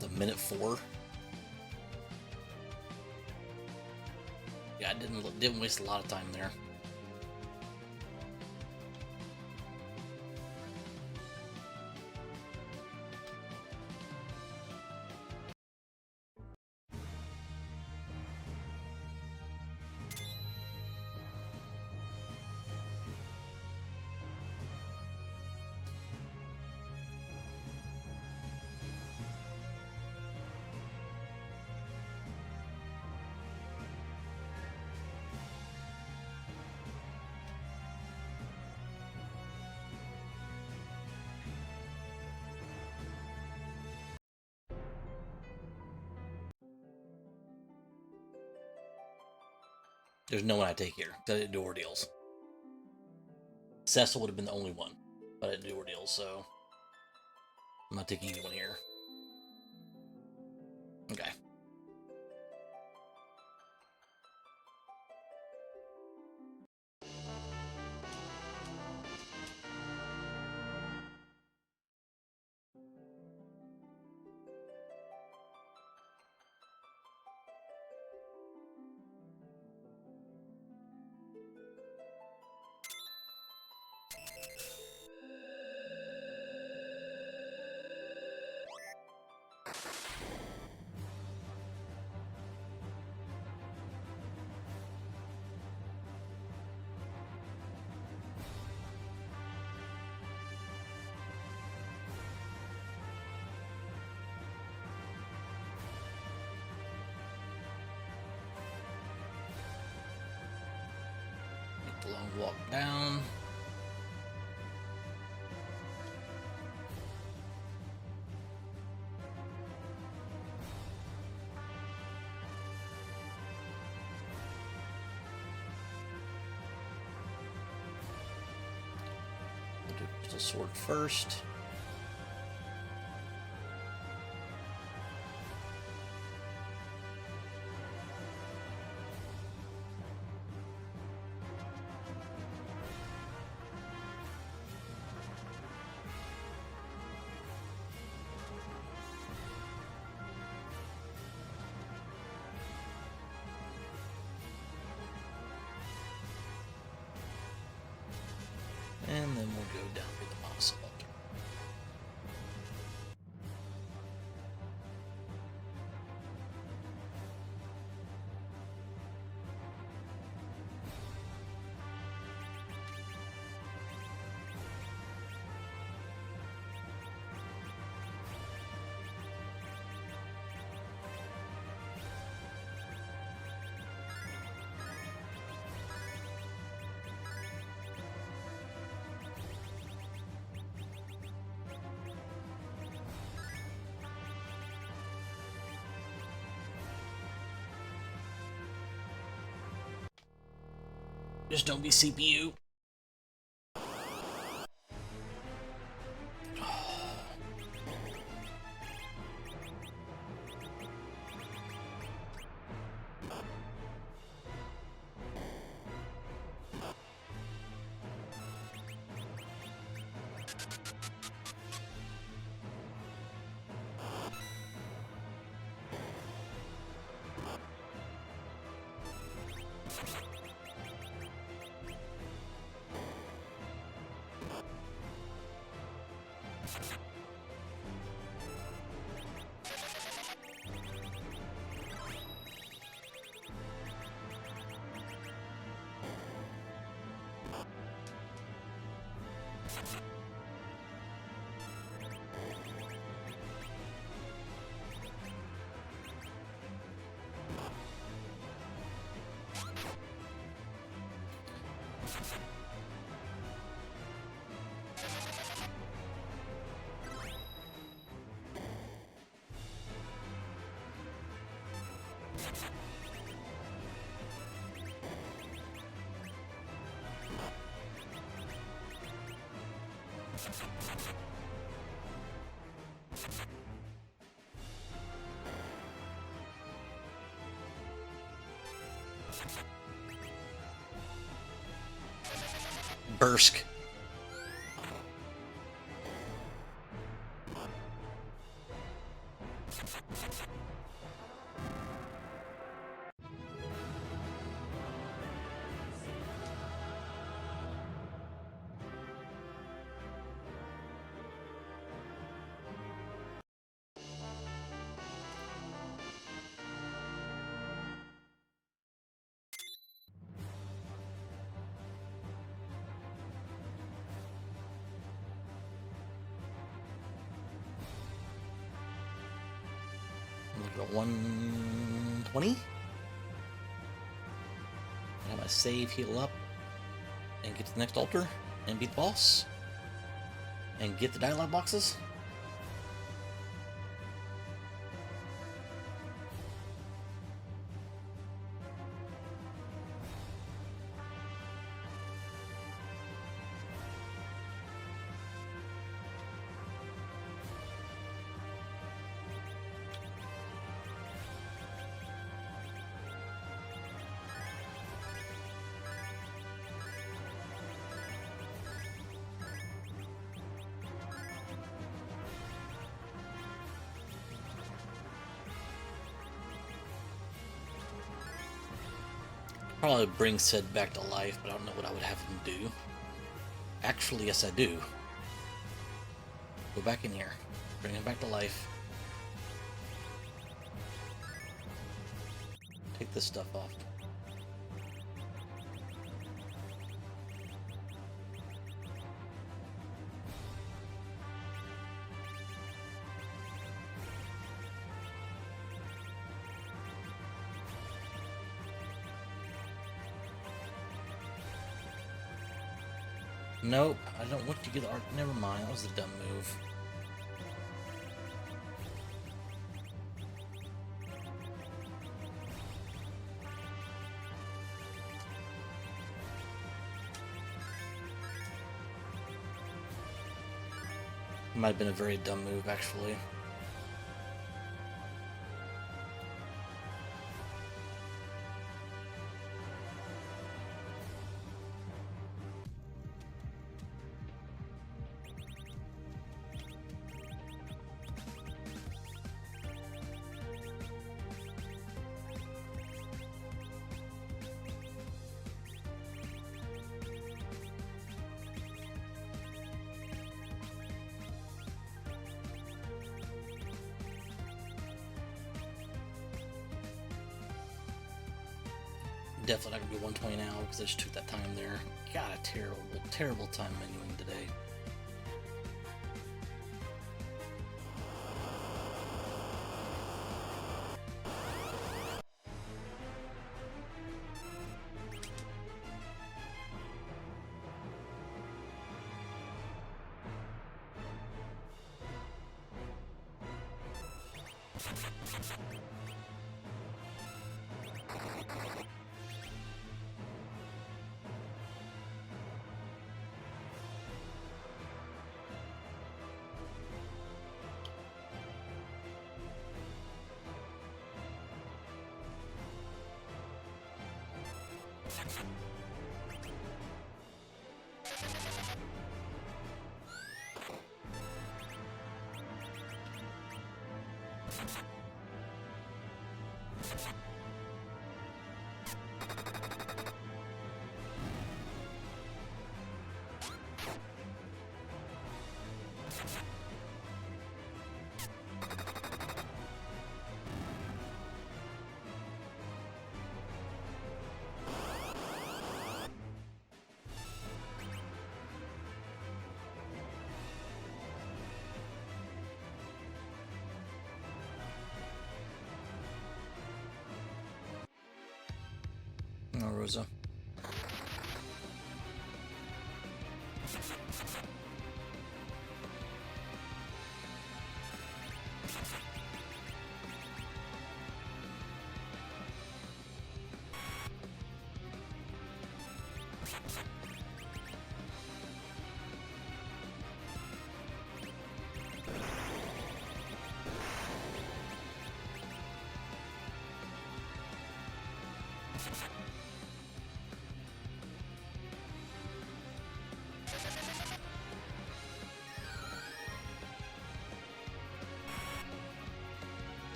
The minute 4. Yeah, I didn't waste a lot of time there. There's no one I take here. I didn't do ordeals. Cecil would have been the only one, but I didn't do ordeals, so I'm not taking anyone here. Okay. Make the long walk down. do crystal sword first. And then we'll go down to the boss altar. Just don't be CPU. Bursk. Look at 120. Have my save, heal up, and get to the next altar and beat the boss and get the dialogue boxes. Probably bring Sid back to life, but I don't know what I would have him do. Actually, yes I do. Go back in here. Bring him back to life. Take this stuff off. Nope, I don't want to get the art. Never mind, that was a dumb move. Might have been a very dumb move, actually. Definitely not gonna be 120 now because I just took that time there. God, a terrible, terrible time menuing today. Oh, Rosa.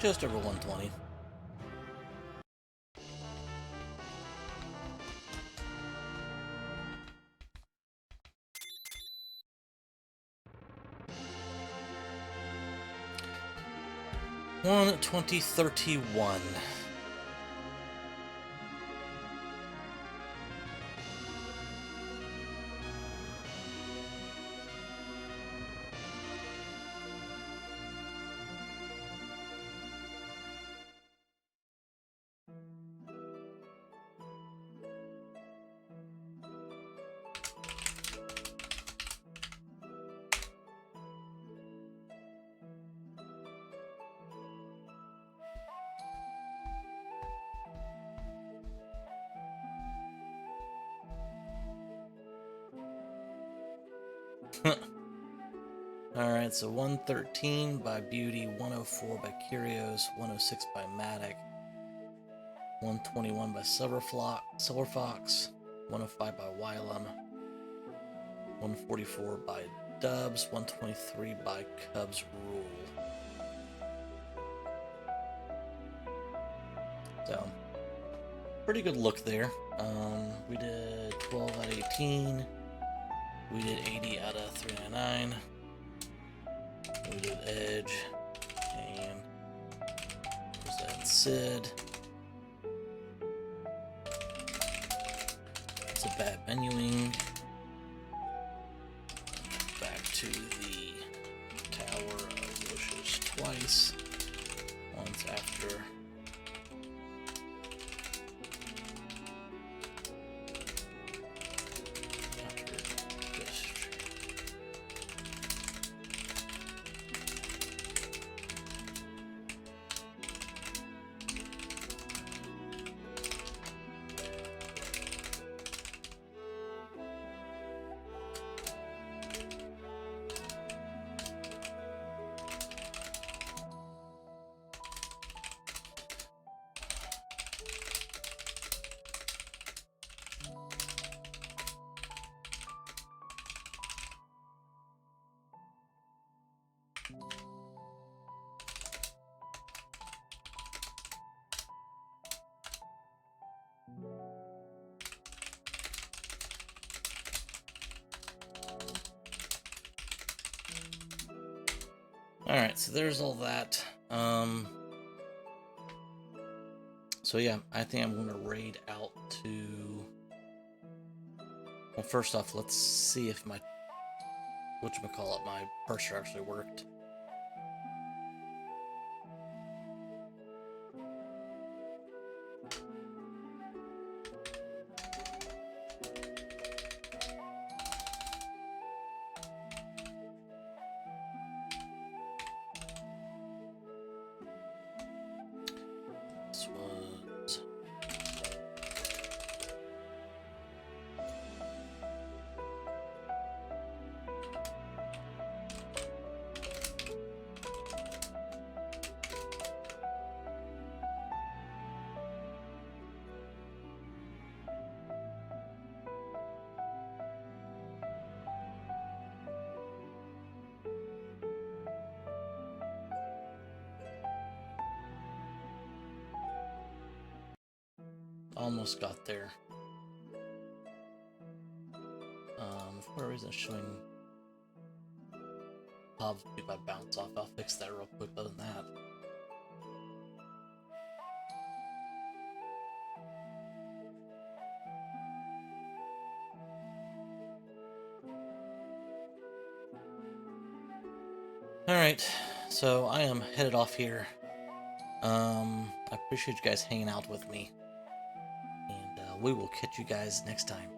Just over 120. $120.31. Alright, so 113 by Beauty, 104 by Curios, 106 by Matic, 121 by Silver Fox, 105 by Wylam, 144 by Dubs, 123 by Cubs Rule. So, pretty good look there. We did 12 out of 18. We did 80 out of 399. We did Edge. And was that Sid? It's a bad menuing. Back to the Tower of Wishes twice. Once after. Alright, so there's all that. So yeah, I think I'm going to raid out to... Well, first off, let's see if my... whatchamacallit, my purser actually worked. This was... Almost got there. For whatever reason, showing Hobbs do my bounce off. I'll fix that real quick. Other than that, all right. So I am headed off here. I appreciate you guys hanging out with me, and we will catch you guys next time.